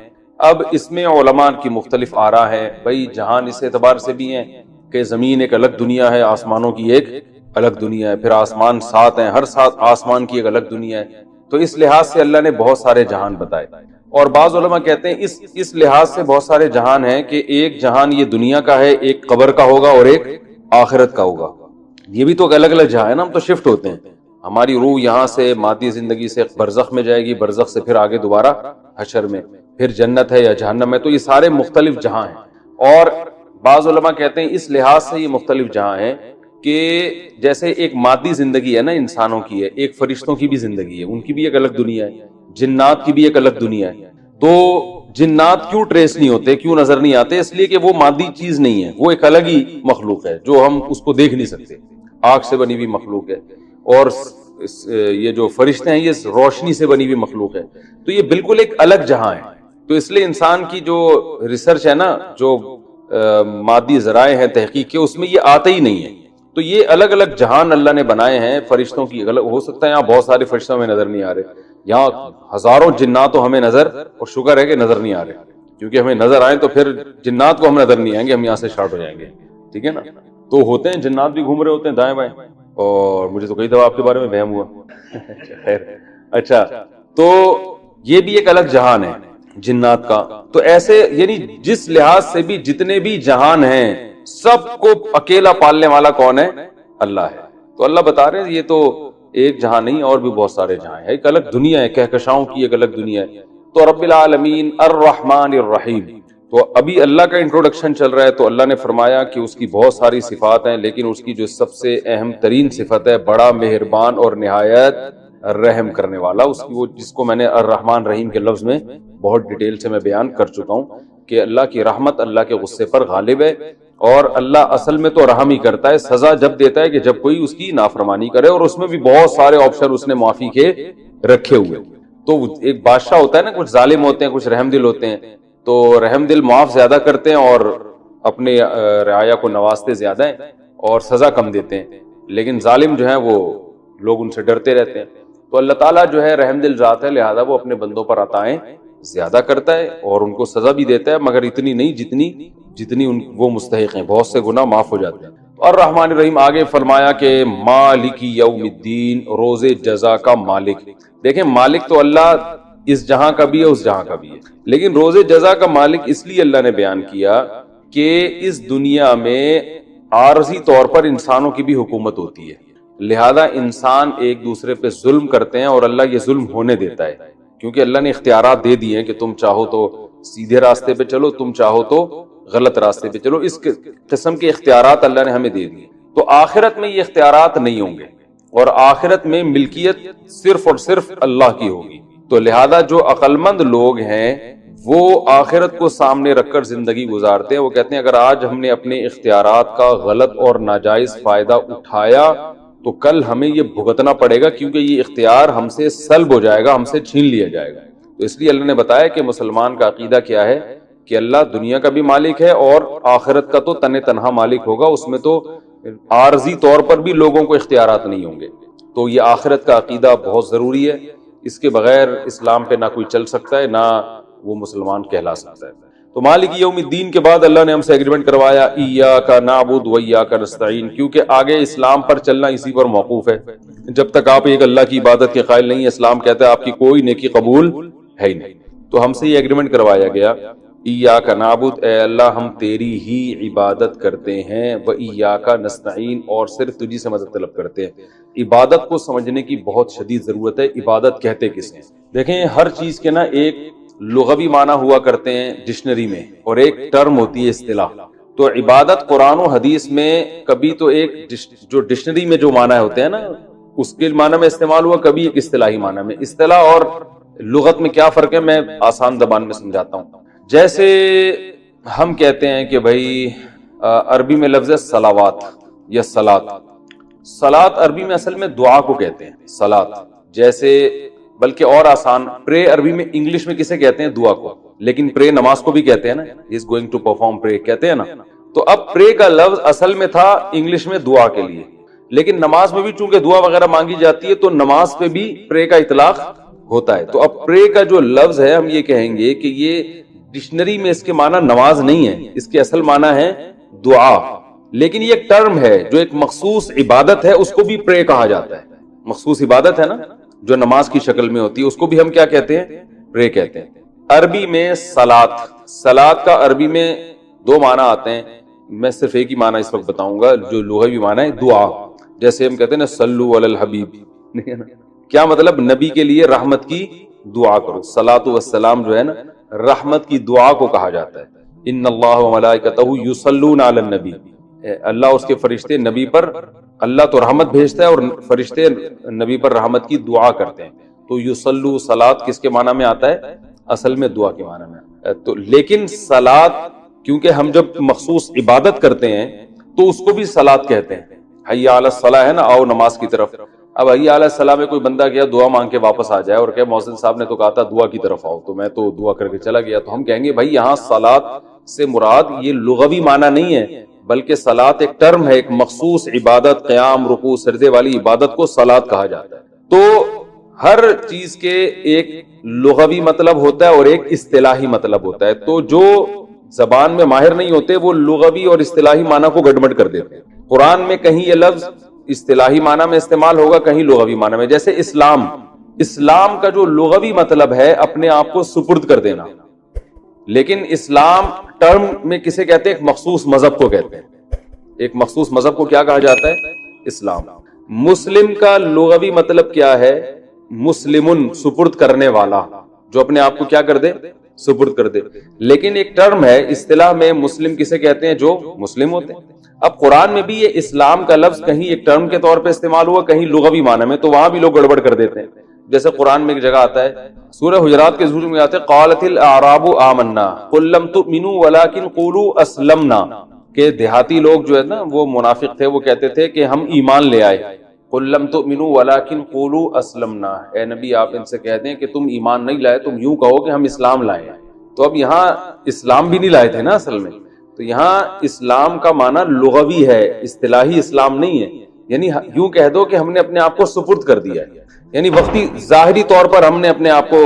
اب اس میں علماء کی مختلف آراء ہے، بھئی جہان اس اعتبار سے بھی ہیں کہ زمین ایک الگ دنیا ہے، آسمانوں کی ایک الگ دنیا ہے، پھر آسمان 7 ہیں، ہر 7 آسمان کی ایک الگ دنیا ہے، تو اس لحاظ سے اللہ نے بہت سارے جہان بتائے۔ اور بعض علماء کہتے ہیں اس لحاظ سے بہت سارے جہان ہیں کہ ایک جہان یہ دنیا کا ہے، ایک قبر کا ہوگا اور ایک آخرت کا ہوگا۔ یہ بھی تو الگ الگ جہاں ہے نا، ہم تو شفٹ ہوتے ہیں، ہماری روح یہاں سے مادی زندگی سے برزخ میں جائے گی، برزخ سے پھر آگے دوبارہ حشر میں، پھر جنت ہے یا جہنم ہے، تو یہ سارے مختلف جہاں ہیں۔ اور بعض علماء کہتے ہیں اس لحاظ سے یہ مختلف جہاں ہیں کہ جیسے ایک مادی زندگی ہے نا انسانوں کی ہے، ایک فرشتوں کی بھی زندگی ہے، ان کی بھی ایک الگ دنیا ہے، جنات کی بھی ایک الگ دنیا ہے۔ تو جنات کیوں ٹریس نہیں ہوتے، کیوں نظر نہیں آتے؟ اس لیے کہ وہ مادی چیز نہیں ہے، وہ ایک الگ ہی مخلوق ہے جو ہم اس کو دیکھ نہیں سکتے، آگ سے بنی ہوئی مخلوق ہے۔ اور یہ جو فرشتے ہیں یہ روشنی سے بنی ہوئی مخلوق ہے، تو یہ بالکل ایک الگ جہاں ہے۔ تو اس لیے انسان کی جو ریسرچ ہے نا، جو مادی ذرائع ہیں تحقیق کے، اس میں یہ آتا ہی نہیں ہے۔ تو یہ الگ الگ جہان اللہ نے بنائے ہیں، فرشتوں کی الگ ہو سکتا ہے، یہاں بہت سارے فرشتوں میں نظر نہیں آ رہے، یہاں ہزاروں جنات تو ہمیں نظر، اور شکر ہے کہ نظر نہیں آ رہے، کیونکہ ہمیں نظر آئیں تو پھر جنات کو ہم نظر نہیں آئیں گے، ہم یہاں سے شارٹ ہو جائیں گے، ٹھیک ہے نا۔ تو ہوتے ہیں جنات بھی گھوم رہے ہوتے ہیں دائیں بائیں، اور مجھے تو کئی دفعہ آپ کے بارے میں وہم ہوا۔ خیر، اچھا، تو یہ بھی ایک الگ جہان ہے جنات کا۔ تو ایسے یعنی جس لحاظ سے بھی جتنے بھی جہان ہیں سب کو اکیلا پالنے والا کون ہے؟ اللہ ہے۔ تو اللہ بتا رہے ہیں یہ تو ایک جہاں نہیں، اور بھی بہت سارے جہاں ہیں، ایک الگ دنیا ہے، کہکشاؤں کی ایک الگ دنیا ہے۔ تو رب العالمین الرحمن الرحیم، تو ابھی اللہ کا انٹروڈکشن چل رہا ہے، تو اللہ نے فرمایا کہ اس کی بہت ساری صفات ہیں، لیکن اس کی جو سب سے اہم ترین صفت ہے، بڑا مہربان اور نہایت رحم کرنے والا، اس کی وہ جس کو میں نے الرحمن رحیم کے لفظ میں بہت ڈیٹیل سے میں بیان کر چکا ہوں کہ اللہ کی رحمت اللہ کے غصے پر غالب ہے، اور اللہ اصل میں تو رحم ہی کرتا ہے، سزا جب دیتا ہے کہ جب کوئی اس کی نافرمانی کرے، اور اس میں بھی بہت سارے آپشن اس نے معافی کے رکھے ہوئے۔ تو ایک بادشاہ ہوتا ہے نا، کچھ ظالم ہوتے ہیں، کچھ رحم دل ہوتے ہیں، تو رحم دل معاف زیادہ کرتے ہیں اور اپنے رعایا کو نوازتے زیادہ ہیں اور سزا کم دیتے ہیں، لیکن ظالم جو ہیں وہ لوگ ان سے ڈرتے رہتے ہیں۔ تو اللہ تعالیٰ جو ہے رحم دل ذات ہے، لہذا وہ اپنے بندوں پر عطائیں زیادہ کرتا ہے اور ان کو سزا بھی دیتا ہے، مگر اتنی نہیں جتنی وہ مستحق ہیں، بہت سے گناہ معاف ہو جاتے ہیں۔ اور رحمان الرحیم آگے فرمایا کہ مالک یوم الدین، روز جزا کا مالک۔ دیکھیں مالک تو اللہ اس جہاں کا بھی ہے، اس جہاں کا بھی ہے، لیکن روز جزا کا مالک اس لیے اللہ نے بیان کیا کہ اس دنیا میں عارضی طور پر انسانوں کی بھی حکومت ہوتی ہے، لہذا انسان ایک دوسرے پہ ظلم کرتے ہیں اور اللہ یہ ظلم ہونے دیتا ہے، کیونکہ اللہ نے اختیارات دے دیے ہیں کہ تم چاہو تو سیدھے راستے پہ چلو، تم چاہو تو غلط راستے پہ چلو. اس قسم کے اختیارات اللہ نے ہمیں دے دیے. تو آخرت میں یہ اختیارات نہیں ہوں گے، اور آخرت میں ملکیت صرف اور صرف اللہ کی ہوگی. تو لہذا جو عقل مند لوگ ہیں وہ آخرت کو سامنے رکھ کر زندگی گزارتے ہیں. وہ کہتے ہیں اگر آج ہم نے اپنے اختیارات کا غلط اور ناجائز فائدہ اٹھایا تو کل ہمیں یہ بھگتنا پڑے گا، کیونکہ یہ اختیار ہم سے سلب ہو جائے گا، ہم سے چھین لیا جائے گا. تو اس لیے اللہ نے بتایا کہ مسلمان کا عقیدہ کیا ہے کہ اللہ دنیا کا بھی مالک ہے اور آخرت کا تو تن تنہا مالک ہوگا. اس میں تو عارضی طور پر بھی لوگوں کو اختیارات نہیں ہوں گے. تو یہ آخرت کا عقیدہ بہت ضروری ہے. اس کے بغیر اسلام پہ نہ کوئی چل سکتا ہے، نہ وہ مسلمان کہلا سکتا ہے. تو مالک یوم الدین کے بعد اللہ نے ہم سے ایگریمنٹ کروایا ایاک نعبد و ایاک نستعین، کیونکہ آگے اسلام پر چلنا اسی پر موقوف ہے. جب تک آپ ایک اللہ کی عبادت کے قائل نہیں، اسلام کہتا ہے آپ کی کوئی نیکی قبول ہے ہی نہیں. تو ہم سے یہ ایگریمنٹ کروایا گیا ایاک نعبد، اے اللہ ہم تیری ہی عبادت کرتے ہیں، و ایاک نستعین، اور صرف تجھی سے مدد طلب کرتے ہیں. عبادت کو سمجھنے کی بہت شدید ضرورت ہے. عبادت کہتے کس ہیں؟ دیکھیں ہر چیز کے نا ایک لغوی معنی ہوا کرتے ہیں ڈکشنری میں، اور ایک ٹرم ہوتی ہے اصطلاح. تو عبادت قرآن و حدیث میں کبھی تو ایک جو ڈکشنری میں جو معنی ہوتے ہیں نا اس کے معنی میں استعمال ہوا، کبھی ایک اصطلاحی معنی میں. اصطلاح اور لغت میں کیا فرق ہے میں آسان زبان میں سمجھاتا ہوں. جیسے ہم کہتے ہیں کہ بھائی عربی میں لفظ ہے صلوات یا صلات. صلات عربی میں اصل میں دعا کو کہتے ہیں صلات. جیسے بلکہ اور آسان پرے عربی میں انگلش میں کسے کہتے ہیں؟ دعا کو. لیکن پرے نماز کو بھی کہتے ہیں نا، he is going to perform pray کہتے ہیں نا. تو اب پرے کا لفظ اصل میں تھا انگلش میں دعا کے لیے، لیکن نماز میں بھی چونکہ دعا وغیرہ مانگی جاتی ہے تو نماز پہ بھی پرے کا اطلاق ہوتا ہے. تو اب پرے کا جو لفظ ہے ہم یہ کہیں گے کہ یہ ڈکشنری میں اس کے معنی نماز نہیں ہے، اس کے اصل معنی ہے دعا. لیکن یہ ایک ٹرم ہے جو ایک مخصوص عبادت ہے، اس کو بھی پرے کہا جاتا ہے. مخصوص عبادت ہے نا جو نماز کی شکل میں ہوتی ہے، اس کو بھی ہم کیا کہتے ہیں؟ پرے کہتے ہیں. عربی میں صلات، صلات کا عربی میں دو معنی آتے ہیں. میں صرف ایک ہی معنی اس وقت بتاؤں گا جو لغوی معنی ہے دعا. جیسے ہم کہتے ہیں نا صلو علی الحبیب، کیا مطلب؟ نبی کے لیے رحمت کی دعا کرو. صلاۃ والسلام جو ہے نا رحمت کی دعا کو کہا جاتا ہے. ان اللہ و ملائکتہ یصلون علی النبی، اللہ اس کے فرشتے نبی پر، اللہ تو رحمت بھیجتا ہے اور فرشتے نبی پر رحمت کی دعا کرتے ہیں. تو یصلو صلات کس کے معنی میں آتا ہے؟ اصل میں دعا کے معنی میں. تو لیکن صلات کیونکہ ہم جب مخصوص عبادت کرتے ہیں تو اس کو بھی صلات کہتے ہیں. حی علی الصلاۃ ہے نا، آؤ نماز کی طرف. اب حی علی الصلاۃ میں کوئی بندہ گیا دعا مانگ کے واپس آ جائے اور کہ مؤذن صاحب نے تو کہا تھا دعا کی طرف آؤ، تو میں تو دعا کر کے چلا گیا. تو ہم کہیں گے بھائی یہاں صلات سے مراد یہ لغوی معنی نہیں ہے، بلکہ صلات ایک ٹرم ہے، ایک مخصوص عبادت، قیام رکوع سجدے والی عبادت کو صلات کہا جاتا ہے. تو ہر چیز کے ایک لغوی مطلب ہوتا ہے اور ایک اصطلاحی مطلب ہوتا ہے. تو جو زبان میں ماہر نہیں ہوتے وہ لغوی اور اصطلاحی معنی کو گڑبڑ کر دیتے ہیں. قرآن میں کہیں یہ لفظ اصطلاحی معنی میں استعمال ہوگا، کہیں لغوی معنی میں. جیسے اسلام، اسلام کا جو لغوی مطلب ہے اپنے آپ کو سپرد کر دینا، لیکن اسلام ٹرم میں کسے کہتے ہیں؟ ایک مخصوص مذہب کو کہتے ہیں. ایک مخصوص مذہب کو کیا کہا جاتا ہے؟ اسلام. مسلم کا لغوی مطلب کیا ہے؟ مسلمن، سپرد کرنے والا، جو اپنے آپ کو کیا کر دے؟ سپرد کر دے. لیکن ایک ٹرم ہے اصطلاح میں، مسلم کسے کہتے ہیں؟ جو مسلم ہوتے ہیں. اب قرآن میں بھی یہ اسلام کا لفظ کہیں ایک ٹرم کے طور پہ استعمال ہوا، کہیں لغوی معنی میں، تو وہاں بھی لوگ گڑبڑ کر دیتے ہیں. جیسے قرآن میں ایک جگہ آتا ہے، سورہ حجرات کے ذکر میں آتا ہے قالت الاعراب آمنا قل لم تؤمنوا ولكن قولوا اسلمنا، کہ دیہاتی لوگ جو ہے نا وہ منافق تھے، وہ کہتے تھے کہ ہم ایمان لے آئے. قل لم تؤمنوا ولكن قولوا اسلمنا، اے نبی آپ ان سے کہہ دیں کہ تم ایمان نہیں لائے، تم یوں کہو کہ ہم اسلام لائے. تو اب یہاں اسلام بھی نہیں لائے تھے نا اصل میں. تو یہاں اسلام کا معنی لغوی ہے، اصطلاحی اسلام نہیں ہے. یعنی یوں کہہ دو کہ ہم نے اپنے آپ کو سپرد کر دیا ہے، یعنی وقتی ظاہری طور پر ہم نے اپنے آپ کو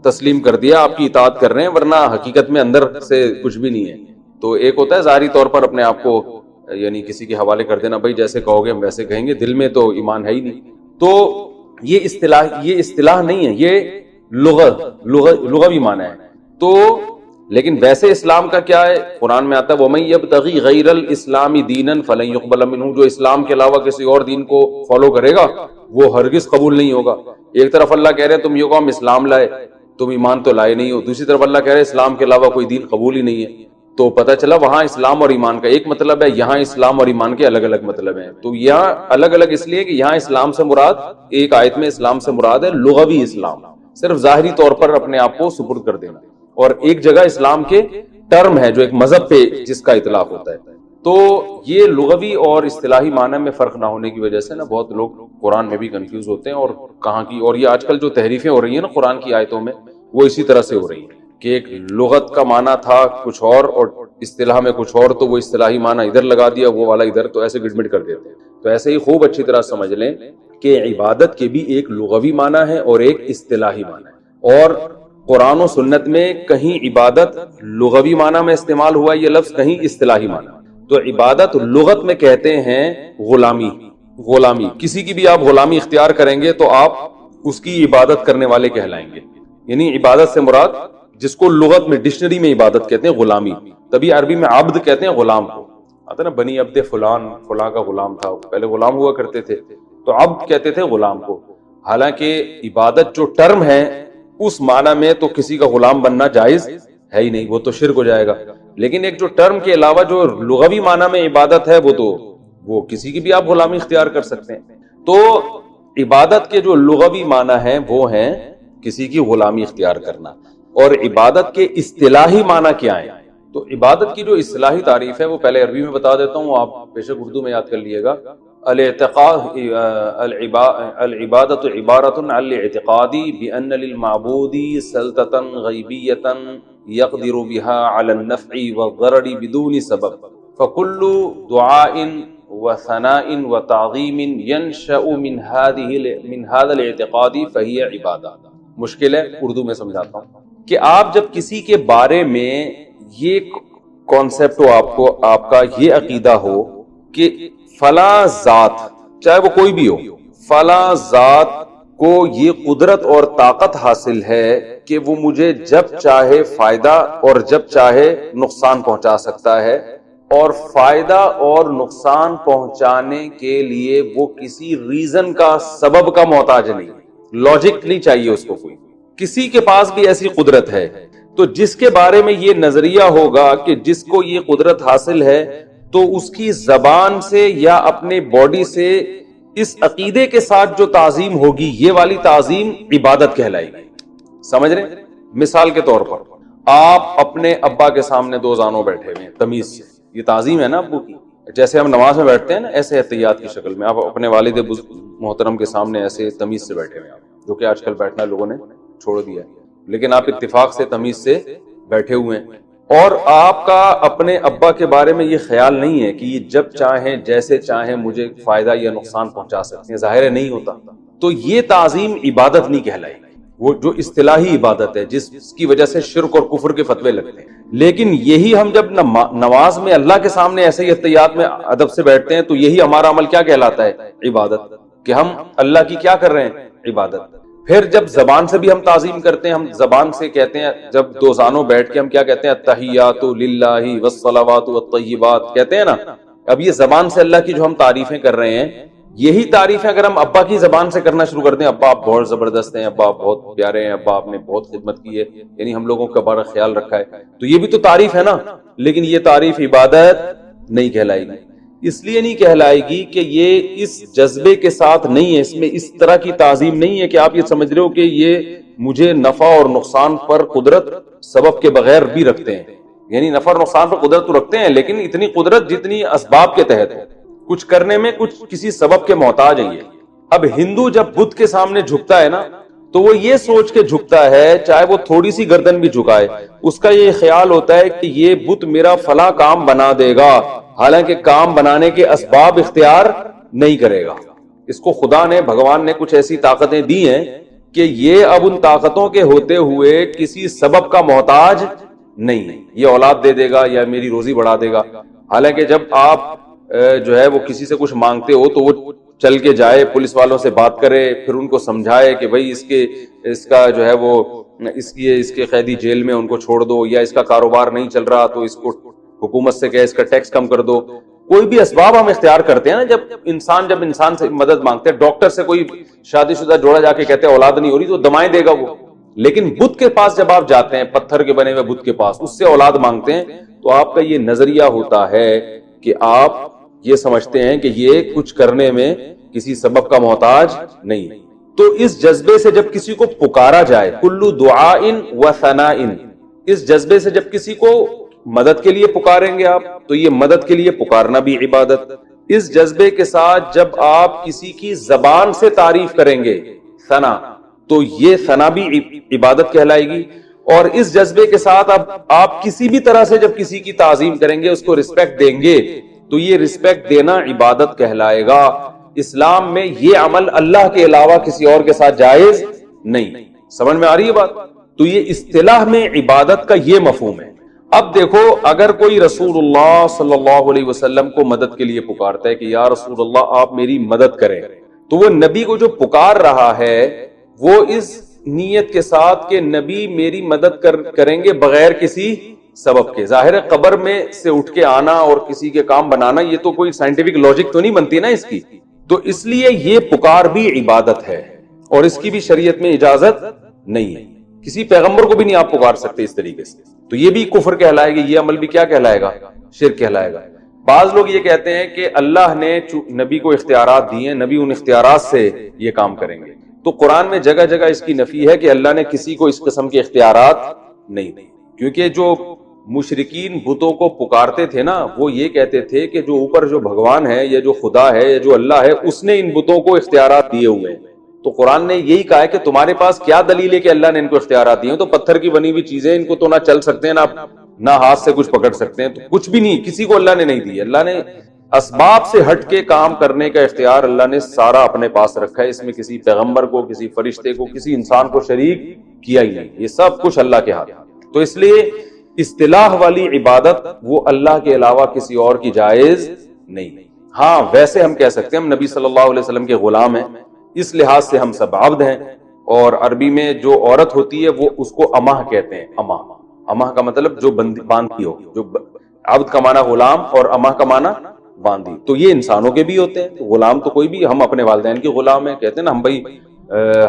تسلیم کر دیا، آپ کی اطاعت کر رہے ہیں، ورنہ حقیقت میں اندر سے کچھ بھی نہیں ہے. تو ایک ہوتا ہے ظاہری طور پر اپنے آپ کو یعنی کسی کے حوالے کر دینا، بھائی جیسے کہو گے ہم ویسے کہیں گے، دل میں تو ایمان ہے ہی نہیں. تو یہ اصطلاح نہیں ہے، یہ لغوی معنی ہے. تو لیکن ویسے اسلام کا کیا ہے؟ قرآن میں آتا ہے وَمَن يَبْتَغِي غَيْرَ الْإِسْلَامِ دِينًا فَلَن يُقْبَلَ مِنْهُ، جو اسلام کے علاوہ کسی اور دین کو فالو کرے گا وہ ہرگز قبول نہیں ہوگا. ایک طرف اللہ کہہ رہے ہیں تم یہ کہو ہم اسلام لائے، تم ایمان تو لائے نہیں ہو. دوسری طرف اللہ کہہ رہے اسلام کے علاوہ کوئی دین قبول ہی نہیں ہے. تو پتہ چلا وہاں اسلام اور ایمان کا ایک مطلب ہے, یہاں اسلام اور ایمان کے الگ الگ مطلب ہیں. تو یہاں الگ الگ اس لیے کہ یہاں اسلام سے مراد, ایک آیت میں اسلام سے مراد ہے لغوی اسلام, صرف ظاہری طور پر اپنے آپ کو سپرد کر دینا, اور ایک جگہ اسلام کے ٹرم ہے جو ایک مذہب پہ جس کا اطلاق ہوتا ہے. تو یہ لغوی اور اصطلاحی معنی میں فرق نہ ہونے کی وجہ سے نا بہت لوگ قرآن میں بھی کنفیوز ہوتے ہیں, اور کہاں کی, اور یہ آج کل جو تحریفیں ہو رہی ہیں نا قرآن کی آیتوں میں, وہ اسی طرح سے ہو رہی ہیں کہ ایک لغت کا معنی تھا کچھ اور اصطلاح میں کچھ اور, تو وہ اصطلاحی معنی ادھر لگا دیا, وہ والا ادھر, تو ایسے گڑبڑ کر دیتے ہیں. تو ایسے ہی خوب اچھی طرح سمجھ لیں کہ عبادت کے بھی ایک لغوی معنی ہے اور ایک اصطلاحی معنی ہے, اور قرآن و سنت میں کہیں عبادت لغوی معنی میں استعمال ہوا یہ لفظ, کہیں اصطلاحی معنی. تو عبادت لغت میں کہتے ہیں غلامی. غلامی کسی کی بھی آپ غلامی اختیار کریں گے تو آپ اس کی عبادت کرنے والے کہلائیں گے. یعنی عبادت سے مراد جس کو لغت میں ڈکشنری میں عبادت کہتے ہیں غلامی, تبھی عربی میں عبد کہتے ہیں غلام کو. آتا نا بنی عبد فلان, فلاں کا غلام تھا, پہلے غلام ہوا کرتے تھے تو عبد کہتے تھے غلام کو. حالانکہ عبادت جو ٹرم ہے اس معنی میں تو کسی کا غلام بننا جائز ہے ہی نہیں, وہ تو شرک ہو جائے گا. لیکن ایک جو ٹرم کے علاوہ جو لغوی معنی میں عبادت ہے وہ کسی کی بھی آپ غلامی اختیار کر سکتے ہیں. تو عبادت کے جو لغوی معنی ہیں وہ ہیں کسی کی غلامی اختیار کرنا. اور عبادت کے اصطلاحی معنی کیا ہیں؟ تو عبادت کی جو اصطلاحی تعریف ہے وہ پہلے عربی میں بتا دیتا ہوں, آپ بے شک اردو میں یاد کر لیے گا. العبادت عبارت عن الاعتقاد بان للمعبود سلطة غیبیة يقدر بها على النفع والضرر بدون سبب فكل دعاء وثناء وتعظيم ينشأ من هذا الاعتقاد فهي عبادة. مشکل ہے, اردو میں سمجھاتا ہوں کہ آپ جب کسی کے بارے میں یہ کانسیپٹ ہو, آپ کا یہ عقیدہ ہو کہ فلاں ذات, چاہے وہ کوئی بھی ہو, فلاں ذات کو یہ قدرت اور طاقت حاصل ہے کہ وہ مجھے جب چاہے فائدہ اور جب چاہے نقصان پہنچا سکتا ہے, اور فائدہ اور نقصان پہنچانے کے لیے وہ کسی ریزن کا, سبب کا محتاج نہیں, لاجک نہیں چاہیے اس کو کوئی. کسی کے پاس بھی ایسی قدرت ہے تو جس کے بارے میں یہ نظریہ ہوگا کہ جس کو یہ قدرت حاصل ہے تو اس کی زبان سے یا اپنے باڈی سے اس عقیدے کے ساتھ جو تعظیم ہوگی, یہ والی تعظیم عبادت کہلائے گی. سمجھ رہے ہیں؟ مثال کے طور پر آپ اپنے ابا کے سامنے دو زانوں بیٹھے ہوئے ہیں تمیز سے, یہ تعظیم ہے نا ابو کی. جیسے ہم نماز میں بیٹھتے ہیں نا ایسے احتیاط کی شکل میں آپ اپنے والد محترم کے سامنے ایسے تمیز سے بیٹھے ہوئے ہیں, جو کہ آج کل بیٹھنا لوگوں نے چھوڑ دیا ہے, لیکن آپ اتفاق سے تمیز سے بیٹھے ہوئے ہیں. اور آپ کا اپنے ابا کے بارے میں یہ خیال نہیں ہے کہ یہ جب چاہیں جیسے چاہیں مجھے فائدہ یا نقصان پہنچا سکتے ہیں, ظاہر ہے نہیں ہوتا. تو یہ تعظیم عبادت نہیں کہلائی, وہ جو اصطلاحی عبادت ہے جس کی وجہ سے شرک اور کفر کے فتوے لگتے ہیں. لیکن یہی ہم جب نماز میں اللہ کے سامنے ایسے ہی احتیاط میں ادب سے بیٹھتے ہیں تو یہی ہمارا عمل کیا کہلاتا ہے؟ عبادت, کہ ہم اللہ کی کیا کر رہے ہیں؟ عبادت. پھر جب زبان سے بھی ہم تعظیم کرتے ہیں, ہم زبان سے کہتے ہیں, جب دو زانوں بیٹھ کے ہم کیا کہتے ہیں؟ التحیات للہ والصلوات والطیبات کہتے ہیں نا. اب یہ زبان سے اللہ کی جو ہم تعریفیں کر رہے ہیں, یہی تعریفیں اگر ہم ابا کی زبان سے کرنا شروع کر دیں, ابا آپ بہت زبردست ہیں, ابا آپ بہت پیارے ہیں, ابا آپ نے بہت خدمت کی ہے, یعنی ہم لوگوں کا بڑا خیال رکھا ہے, تو یہ بھی تو تعریف ہے نا. لیکن یہ تعریف عبادت نہیں کہلائے گی. اس لیے نہیں کہلائے گی کہ یہ اس جذبے کے ساتھ نہیں ہے, اس میں اس طرح کی تعظیم نہیں ہے کہ آپ یہ سمجھ رہے ہو کہ یہ مجھے نفع اور نقصان پر قدرت سبب کے بغیر بھی رکھتے ہیں. یعنی نفع اور نقصان پر قدرت تو رکھتے ہیں, لیکن اتنی قدرت جتنی اسباب کے تحت ہو, کچھ کرنے میں کچھ کسی سبب کے محتاج ہیں یہ. اب ہندو جب بدھ کے سامنے جھکتا ہے نا, تو وہ یہ سوچ کے جھکتا ہے, چاہے وہ تھوڑی سی گردن بھی جھکائے, اس کا یہ خیال ہوتا ہے کہ یہ بت میرا فلاں کام بنا دے گا, حالانکہ کام بنانے کے اسباب اختیار نہیں کرے گا. اس کو خدا نے, بھگوان نے کچھ ایسی طاقتیں دی ہیں کہ یہ اب ان طاقتوں کے ہوتے ہوئے کسی سبب کا محتاج نہیں ہے. یہ اولاد دے دے گا یا میری روزی بڑھا دے گا. حالانکہ جب آپ جو ہے وہ کسی سے کچھ مانگتے ہو تو وہ چل کے جائے, پولیس والوں سے بات کرے, پھر ان کو سمجھائے کہ بھائی اس کا جو ہے وہ اس کے قیدی جیل میں ان کو چھوڑ دو, یا اس کا کاروبار نہیں چل رہا تو اس کو حکومت سے کہے اس کا ٹیکس کم کر دو. کوئی بھی اسباب ہم اختیار کرتے ہیں نا. جب انسان سے مدد مانگتے ہیں, ڈاکٹر سے کوئی شادی شدہ جوڑا جا کے کہتے ہیں اولاد نہیں ہو رہی, تو دمائیں دے گا وہ, لیکن بت کے پاس جب آپ جاتے ہیں، پتھر کے بنے ہوئے بت کے پاس، اس سے اولاد مانگتے ہیں، تو آپ کا یہ نظریہ ہوتا ہے کہ آپ یہ سمجھتے ہیں کہ یہ کچھ کرنے میں کسی سبب کا محتاج نہیں۔ تو اس جذبے سے جب کسی کو پکارا جائے، کلو دعاء و ثناء، اس جذبے سے جب کسی کو مدد کے لیے پکاریں گے آپ، تو یہ مدد کے لیے پکارنا بھی عبادت۔ اس جذبے کے ساتھ جب آپ کسی کی زبان سے تعریف کریں گے، ثنا، تو یہ ثنا بھی عبادت کہلائے گی۔ اور اس جذبے کے ساتھ اب آپ کسی بھی طرح سے جب کسی کی تعظیم کریں گے، اس کو رسپیکٹ دیں گے، تو یہ رسپیکٹ دینا عبادت کہلائے گا۔ اسلام میں یہ عمل اللہ کے علاوہ کسی اور کے ساتھ جائز نہیں۔ سمجھ میں آ رہی ہے بات؟ تو یہ اصطلاح میں عبادت کا یہ مفہوم ہے۔ اب دیکھو، اگر کوئی رسول اللہ صلی اللہ علیہ وسلم کو مدد کے لیے پکارتا ہے کہ یا رسول اللہ آپ میری مدد کریں، تو وہ نبی کو جو پکار رہا ہے وہ اس نیت کے ساتھ کہ نبی میری مدد کریں گے بغیر کسی سبب کے۔ ظاہر ہے قبر میں سے اٹھ کے آنا اور کسی کے کام بنانا، یہ تو کوئی سائنٹیفک لاجک تو نہیں بنتی نا اس کی، تو اس لیے یہ پکار بھی عبادت ہے، اور اس کی بھی شریعت میں اجازت نہیں ہے۔ کسی پیغمبر کو بھی نہیں آپ پکار سکتے اس طریقے سے، تو یہ بھی کفر کہلائے گا، یہ عمل بھی کیا کہلائے گا؟ شرک کہلائے گا۔ بعض لوگ یہ کہتے ہیں کہ اللہ نے نبی کو اختیارات دیے ہیں، نبی ان اختیارات سے یہ کام کریں گے، تو قرآن میں جگہ جگہ اس کی نفی ہے کہ اللہ نے کسی کو اس قسم کے اختیارات نہیں دی، کیونکہ جو مشرکین بتوں کو پکارتے تھے نا، وہ یہ کہتے تھے کہ جو اوپر جو بھگوان ہے یا جو خدا ہے یا جو اللہ ہے، اس نے ان بتوں کو اختیارات دیے ہوئے ہیں۔ تو قرآن نے یہی کہا ہے کہ تمہارے پاس کیا دلیل ہے کہ اللہ نے ان کو اختیارات دیے ہیں؟ تو پتھر کی بنی ہوئی چیزیں، ان کو تو نہ چل سکتے ہیں، نہ ہاتھ سے کچھ پکڑ سکتے ہیں، تو کچھ بھی نہیں، کسی کو اللہ نے نہیں دی۔ اللہ نے اسباب سے ہٹ کے کام کرنے کا اختیار اللہ نے سارا اپنے پاس رکھا ہے، اس میں کسی پیغمبر کو، کسی فرشتے کو، کسی انسان کو شریک کیا ہی نہیں، یہ سب کچھ اللہ کے ہاتھ۔ تو اس لیے اصطلاح والی عبادت وہ اللہ کے علاوہ کسی اور کی جائز نہیں۔ ہاں ویسے ہم کہہ سکتے ہیں ہم نبی صلی اللہ علیہ وسلم کے غلام ہیں، اس لحاظ سے ہم سب عبد ہیں، اور عربی میں جو عورت ہوتی ہے وہ اس کو امہ کہتے ہیں۔ امہ کا مطلب جو باندھی ہو، جو عبد کا معنی غلام اور امہ کا معنی باندھی، تو یہ انسانوں کے بھی ہوتے ہیں۔ تو غلام تو کوئی بھی، ہم اپنے والدین کے غلام ہیں، کہتے ہیں نا ہم بھائی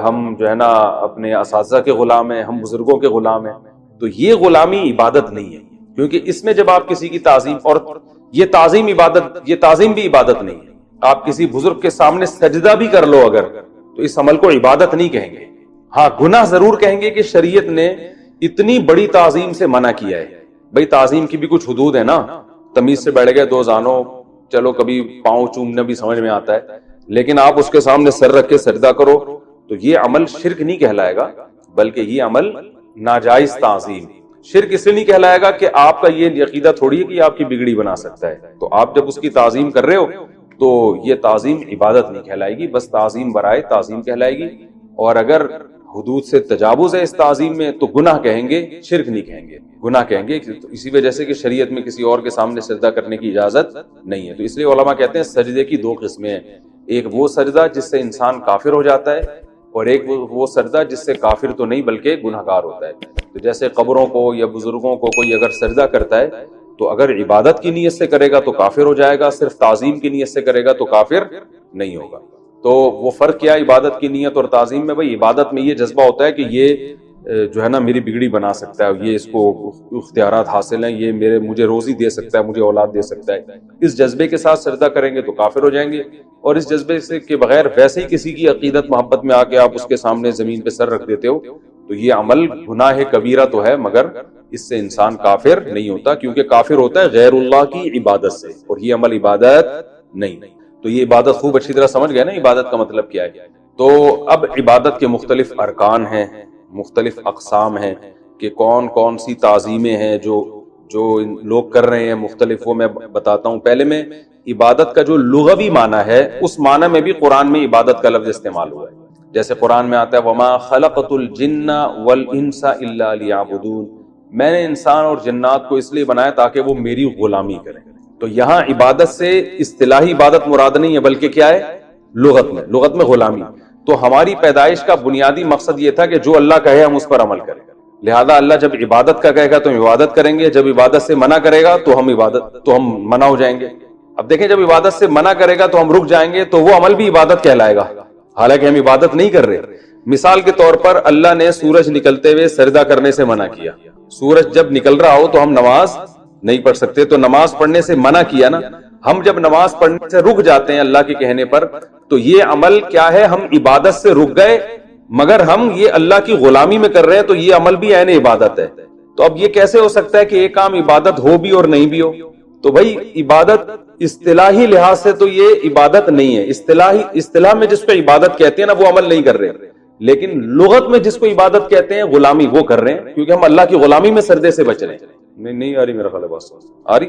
ہم جو ہے نا اپنے اساتذہ کے غلام ہیں، ہم بزرگوں کے غلام ہیں، تو یہ غلامی عبادت نہیں ہے، کیونکہ اس میں جب آپ کسی کی تعظیم، اور یہ تعظیم عبادت، یہ تعظیم بھی عبادت نہیں ہے۔ آپ کسی بزرگ کے سامنے سجدہ بھی کر لو اگر، تو اس عمل کو عبادت نہیں کہیں گے۔ ہاں گناہ ضرور کہیں گے کہ شریعت نے اتنی بڑی تعظیم سے منع کیا ہے۔ بھئی تعظیم کی بھی کچھ حدود ہے نا، تمیز سے بیٹھ گئے دو زانوں، چلو کبھی پاؤں چومنا بھی سمجھ میں آتا ہے، لیکن آپ اس کے سامنے سر رکھ کے سجدہ کرو تو یہ عمل شرک نہیں کہلائے گا، بلکہ یہ عمل ناجائز تعظیم۔ شرک اس لیے نہیں کہلائے گا کہ آپ کا یہ عقیدہ تھوڑی ہے کہ آپ کی بگڑی بنا سکتا ہے، تو آپ جب اس کی تعظیم کر رہے ہو تو یہ تعظیم عبادت نہیں کہلائے گی، بس تعظیم برائے تعظیم کہلائے گی۔ اور اگر حدود سے تجاوز ہے اس تعظیم میں تو گناہ کہیں گے، شرک نہیں کہیں گے، گناہ کہیں گے، اسی وجہ سے کہ شریعت میں کسی اور کے سامنے سجدہ کرنے کی اجازت نہیں ہے۔ تو اس لیے علماء کہتے ہیں سجدے کی دو قسمیں ہیں، ایک وہ سجدہ جس سے انسان کافر ہو جاتا ہے، اور ایک وہ سجدہ جس سے کافر تو نہیں بلکہ گناہگار ہوتا ہے۔ تو جیسے قبروں کو یا بزرگوں کو کوئی اگر سجدہ کرتا ہے تو اگر عبادت کی نیت سے کرے گا تو کافر ہو جائے گا، صرف تعظیم کی نیت سے کرے گا تو کافر نہیں ہوگا۔ تو وہ فرق کیا عبادت کی نیت اور تعظیم میں؟ بھائی عبادت میں یہ جذبہ ہوتا ہے کہ یہ جو ہے نا میری بگڑی بنا سکتا ہے، یہ اس کو اختیارات حاصل ہیں، یہ مجھے روزی دے سکتا ہے، مجھے اولاد دے سکتا ہے، اس جذبے کے ساتھ سجدہ کریں گے تو کافر ہو جائیں گے۔ اور اس جذبے سے کے بغیر ویسے ہی کسی کی عقیدت محبت میں آ کے آپ اس کے سامنے زمین پہ سر رکھ دیتے ہو تو یہ عمل گناہ کبیرہ تو ہے، مگر اس سے انسان کافر نہیں ہوتا، کیونکہ کافر ہوتا ہے غیر اللہ کی عبادت سے، اور یہ عمل عبادت نہیں۔ تو یہ عبادت خوب اچھی طرح سمجھ گئے نا عبادت کا مطلب کیا ہے۔ تو اب عبادت کے مختلف ارکان ہیں، مختلف اقسام ہیں کہ کون کون سی تعظیمیں ہیں جو لوگ کر رہے ہیں مختلف، وہ میں بتاتا ہوں۔ پہلے میں عبادت کا جو لغوی معنی ہے اس معنی میں بھی قرآن میں عبادت کا لفظ استعمال ہوا ہے، جیسے قرآن میں آتا ہے وَمَا خَلَقْتُ الْجِنَّ وَالْإِنسَ إِلَّا لِيَعْبُدُونَ، میں نے انسان اور جنات کو اس لیے بنایا تاکہ وہ میری غلامی کریں۔ تو یہاں عبادت سے اصطلاحی عبادت مراد نہیں ہے، بلکہ کیا ہے؟ لغت میں غلامی۔ تو ہماری پیدائش کا بنیادی مقصد یہ تھا کہ جو اللہ کہے ہم اس پر عمل کریں، لہذا اللہ جب عبادت کا کہے گا تو ہم عبادت کریں گے، جب عبادت سے منع کرے گا تو ہم منع ہو جائیں گے۔ اب دیکھیں جب عبادت سے منع کرے گا تو ہم رک جائیں گے تو وہ عمل بھی عبادت کہلائے گا، حالانکہ ہم عبادت نہیں کر رہے۔ مثال کے طور پر اللہ نے سورج نکلتے ہوئے سجدہ کرنے سے منع کیا. سورج جب نکل رہا ہو تو ہم نماز نہیں پڑھ سکتے, تو نماز پڑھنے سے منع کیا نا. ہم جب نماز پڑھنے سے رک جاتے ہیں اللہ کے کہنے پر, تو یہ عمل کیا ہے, ہم عبادت سے رک گئے مگر ہم یہ اللہ کی غلامی میں کر رہے ہیں, تو یہ عمل بھی عین عبادت ہے. تو اب یہ کیسے ہو سکتا ہے کہ ایک کام عبادت ہو بھی اور نہیں بھی ہو؟ تو بھائی عبادت اصطلاحی لحاظ سے تو یہ عبادت نہیں ہے. اصطلاح میں جس کو عبادت کہتے ہیں نا وہ عمل نہیں کر رہے, لیکن لغت میں جس کو عبادت کہتے ہیں غلامی وہ کر رہے ہیں, کیونکہ ہم اللہ کی غلامی میں سردے سے بچ رہے ہیں. نہیں آ رہی میرا خیال ہے بات آ رہی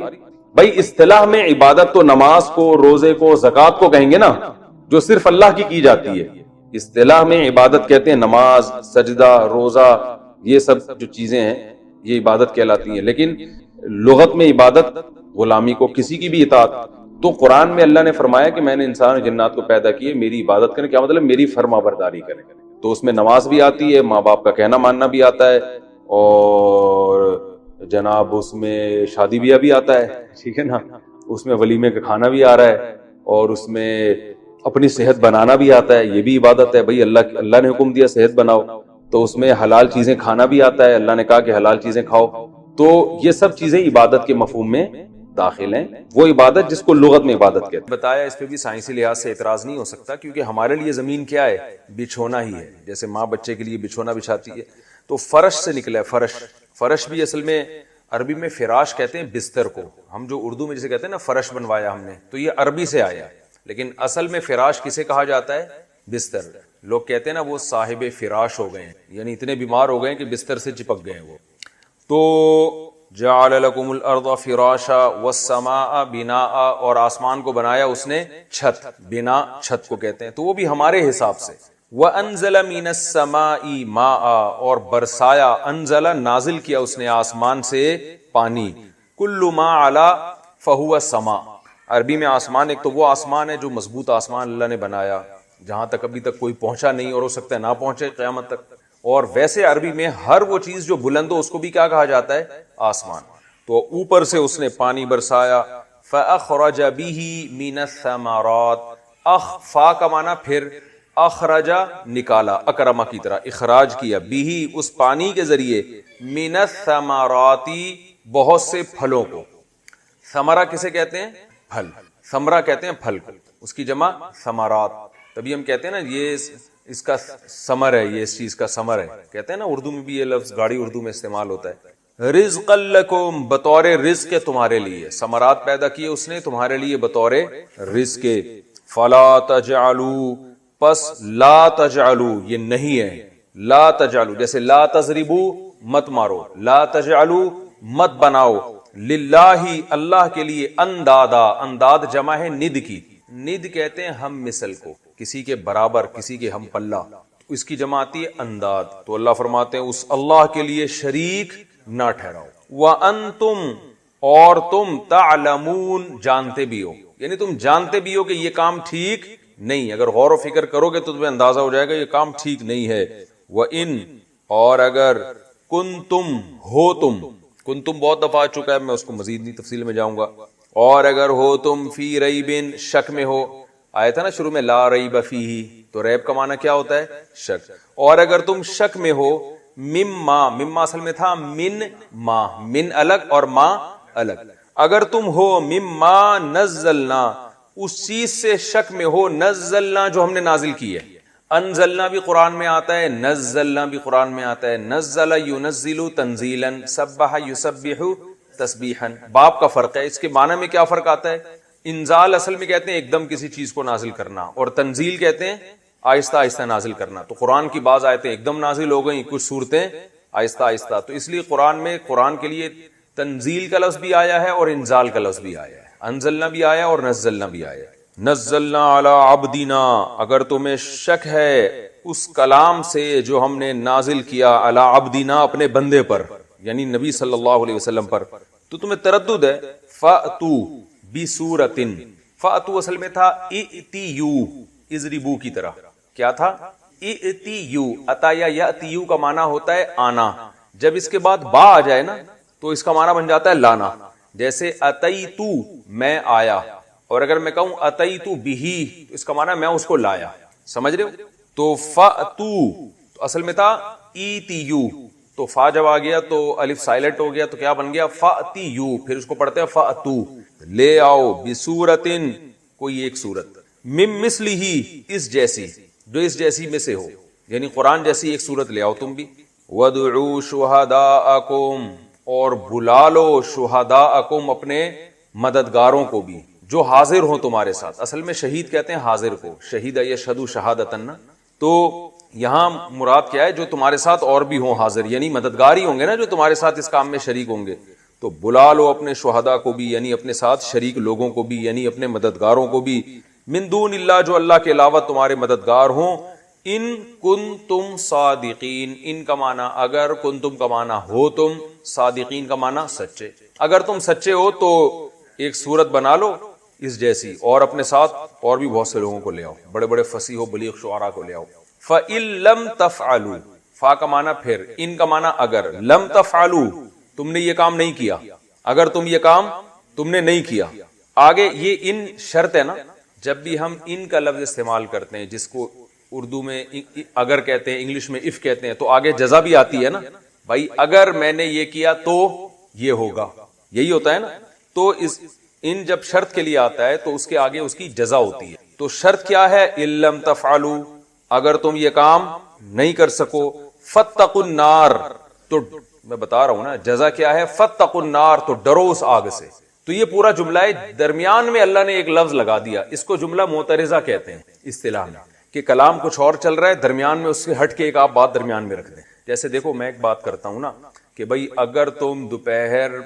بھائی. اصطلاح میں عبادت تو نماز کو, روزے کو, زکات کو کہیں گے نا, جو صرف اللہ کی جاتی ہے. اصطلاح میں عبادت کہتے ہیں نماز, سجدہ, روزہ, یہ سب جو چیزیں ہیں یہ عبادت کہلاتی ہیں. لیکن لغت میں عبادت غلامی کو, کسی کی بھی اطاعت. تو قرآن میں اللہ نے فرمایا کہ میں نے انسان اور جنات کو پیدا کیے میری عبادت کریں. کیا مطلب؟ میری فرما برداری کریں. تو اس میں نماز بھی آتی ہے, ماں باپ کا کہنا ماننا بھی آتا ہے, اور جناب اس میں شادی بیاہ بھی آتا ہے, ٹھیک ہے نا, اس میں ولیمے کا کھانا بھی آ رہا ہے, اور اس میں اپنی صحت بنانا بھی آتا ہے, یہ بھی عبادت ہے. بھائی اللہ نے حکم دیا صحت بناؤ, تو اس میں حلال چیزیں کھانا بھی آتا ہے, اللہ نے کہا کہ حلال چیزیں کھاؤ. تو یہ سب چیزیں عبادت کے مفہوم میں داخل ہیں, وہ عبادت جس کو لغت میں عبادت کہتے ہیں. بتایا اس پہ بھی سائنسی لحاظ سے اعتراض نہیں ہو سکتا, کیونکہ ہمارے لیے زمین کیا ہے؟ بچھونا ہی ہے. جیسے ماں بچے کے لیے بچھونا بچھاتی ہے, تو فرش سے نکلا ہے فرش. فرش بھی اصل میں عربی میں فراش کہتے ہیں بستر کو. ہم جو اردو میں جسے کہتے ہیں نا فرش بنوایا ہم نے, تو یہ عربی سے آیا, لیکن اصل میں فراش کسے کہا جاتا ہے؟ بستر. لوگ کہتے ہیں نا وہ صاحب فراش ہو گئے ہیں, یعنی اتنے بیمار ہو گئے ہیں کہ بستر سے چپک گئے ہیں وہ. تو جعل لکم الارض فراشا والسماء بناء, اور آسمان کو بنایا اس نے چھت. بنا چھت کو کہتے ہیں, تو وہ بھی ہمارے حساب سے. وانزل من السماء ماء, اور برسایا, انزل نازل کیا اس نے آسمان سے پانی. کل ما علا فہو السماء. عربی میں آسمان ایک تو وہ آسمان ہے جو مضبوط آسمان اللہ نے بنایا, جہاں تک ابھی تک کوئی پہنچا نہیں, اور ہو سکتا ہے نہ پہنچے قیامت تک. اور ویسے عربی میں ہر وہ چیز جو بلند ہو اس کو بھی کیا کہا جاتا ہے؟ آسمان. تو اوپر سے اس نے پانی برسایا. فاخرج به من الثمرات. فا کا معنی پھر, اخرجا نکالا, اکرما کی طرح اخراج کیا, به اس پانی کے ذریعے, من الثمرات بہت سے پھلوں کو. ثمرہ کسے کہتے ہیں؟ پھل. ثمرہ کہتے ہیں پھل کو, اس کی جمع ثمرات. تبھی ہم کہتے ہیں نا یہ اس کا ثمر ہے, یہ اس چیز کا ثمر ہے, کہتے ہیں نا اردو میں بھی یہ لفظ گاڑی اردو میں استعمال ہوتا ہے. رزقا لکم, بطور رزق تمہارے لیے. ثمرات پیدا کیے اس نے تمہارے لیے بطور رزق. فلا تجعلوا, پس لا تجعلوا یہ نہیں ہے, لا تجعلوا جیسے لا تضربوا مت مارو, لا تجعلوا مت بناؤ, للہ اللہ کے لیے, اندادا, انداد جمع ہے ند کی. ند کہتے ہیں ہم مثل کو, کسی کے برابر, کسی کے ہم پلہ, اس کی جمع آتی ہے انداد. تو اللہ فرماتے ہیں اس اللہ کے لیے شریک نہ ٹھہراؤ. وَأَنْتُمْ, اور تم, تعلمون جانتے بھی ہو, یعنی تم جانتے بھی ہو کہ یہ کام ٹھیک نہیں. اگر غور و فکر کرو گے تو تمہیں اندازہ ہو جائے گا یہ کام ٹھیک نہیں ہے. وَإِن, اور اگر, کنتم, ہو تم, کنتم بہت دفعہ آ چکا ہے, میں اس کو مزید نہیں تفصیل میں جاؤں گا. اور اگر ہو تم, فی ریبن, شک میں ہو. آیا تھا نا شروع میں لا ریب فیہ, تو ریب کا معنی کیا ہوتا ہے؟ شک. اور اگر تم شک میں ہو, مما, مما اصل میں تھا من ما, من الگ اور ما الگ. اگر تم ہو مما نزلنا, اس چیز سے شک میں ہو, نزلنا جو ہم نے نازل کی ہے. انزلنا بھی قرآن میں آتا ہے, نزلنا بھی قرآن میں آتا ہے. نزل ینزل تنزیلا, سبح یسبح تسبیحا. باپ کا فرق ہے, اس کے معنی میں کیا فرق آتا ہے؟ انزال اصل میں کہتے ہیں ایک دم کسی چیز کو نازل کرنا, اور تنزیل کہتے ہیں آہستہ آہستہ نازل کرنا. تو قرآن کی بعض آیتیں ایک دم نازل ہو گئیں, کچھ صورتیں آہستہ آہستہ. تو اس لیے قرآن میں قرآن کے لیے تنزیل کا لفظ بھی آیا ہے اور انزال کا لفظ بھی آیا ہے, انزلنا بھی آیا اور نزلنا بھی آیا ہے. نزلنا علی عبدنا, اگر تمہیں شک ہے اس کلام سے جو ہم نے نازل کیا, علی عبدنا اپنے بندے پر, یعنی نبی صلی اللہ علیہ وسلم پر, تو تمہیں تردد ہے. فَأْتُوا بِسُورَةٍ, فَأْتُوا اصل میں تھا اِئْتِیُو, اضربو کی طرح. کیا تھا؟ اِئْتِیُو. اتایا یأتیو کا معنی ہوتا ہے آنا. جب اس کے بعد با آ جائے نا تو اس کا معنی بن جاتا ہے لانا. جیسے اتیتو, میں آیا, اور اگر میں کہوں اتیتو بہی, اس کا معنی میں اس کو لایا. سمجھ رہے ہو؟ تو فَأْتُو تو اصل میں تھا ایتیو، تو فا جب آ گیا تو الف سائلنٹ ہو گیا تو کیا بن گیا فَأْتِیُّ، پھر اس کو پڑھتے ہیں فَأْتُو، لے آؤ بِسُورَةٍ کوئی ایک سورت، مِن مِثْلِهِ اس جیسی، جو اس جیسی میں سے ہو، یعنی قرآن جیسی ایک سورت لے آؤ تم بھی، وَادْعُوا شُهَدَاءَكُمْ اور بلا لو شہداءکم اپنے مددگاروں کو بھی جو حاضر ہوں تمہارے ساتھ، اصل میں شہید کہتے ہیں حاضر کو، شہید یشہد شہادتن، تو یہاں مراد کیا ہے جو تمہارے ساتھ اور بھی ہوں حاضر، یعنی مددگار ہی ہوں گے نا جو تمہارے ساتھ اس کام میں شریک ہوں گے، تو بلا لو اپنے شہداء کو بھی، یعنی اپنے ساتھ شریک لوگوں کو بھی، یعنی اپنے مددگاروں کو بھی، من دون اللہ جو اللہ کے علاوہ تمہارے مددگار ہوں، ان کنتم صادقین، ان کا معنی اگر، کنتم کا معنی ہو تم، صادقین کا معنی سچے، اگر تم سچے ہو تو ایک صورت بنا لو اس جیسی اور اپنے ساتھ اور بھی بہت سے لوگوں کو لے آؤ، بڑے بڑے فصیح و بلیغ شعراء کو لے آؤ۔ فَإِن لَمْ تَفْعَلُوا، فا کا معنی پھر، ان کا معنی اگر، لم تفعلوا تم نے یہ کام نہیں کیا، اگر تم یہ کام تم نے نہیں کیا، آگے یہ ان شرط ہے نا، جب بھی ہم ان کا لفظ استعمال کرتے ہیں جس کو اردو میں اگر کہتے ہیں، انگلش میں اف کہتے ہیں، تو آگے جزا بھی آتی ہے نا، بھائی اگر میں نے یہ کیا تو یہ ہوگا، یہی ہوتا ہے نا، تو ان جب شرط کے لیے آتا ہے تو اس کے آگے اس کی جزا ہوتی ہے، تو شرط کیا ہے، ان لم تفعلوا اگر تم یہ کام نہیں کر سکو، فاتقوا النار تو میں بتا رہا ہوں نا جزا کیا ہے، فاتقوا النار تو ڈرو اس آگ سے، تو یہ پورا جملہ ہے، درمیان میں اللہ نے ایک لفظ لگا دیا، اس کو جملہ معترضہ کہتے ہیں اصطلاح میں، کہ کلام کچھ اور چل رہا ہے، درمیان میں اس سے ہٹ کے ایک آپ بات درمیان میں رکھ دیں، جیسے دیکھو میں ایک بات کرتا ہوں نا کہ بھئی اگر تم دوپہر،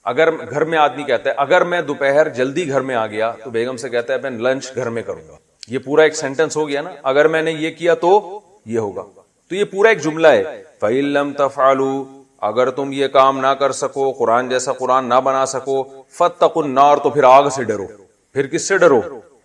اگر گھر میں آدمی کہتا ہے اگر میں دوپہر جلدی گھر میں آ گیا تو بیگم سے کہتا ہے میں لنچ گھر میں کروں گا، یہ پورا ایک سینٹنس ہو گیا نا، اگر میں نے یہ کیا تو یہ ہوگا، تو یہ پورا ایک جملہ ہے، فَإِن لَمْ تَفْعَلُوا اگر تم یہ کام نہ کر سکو، قرآن جیسا قرآن نہ بنا سکو، فَاتَّقُوا النَّارَ تو پھر آگ سے ڈرو، پھر کس سے ڈرو،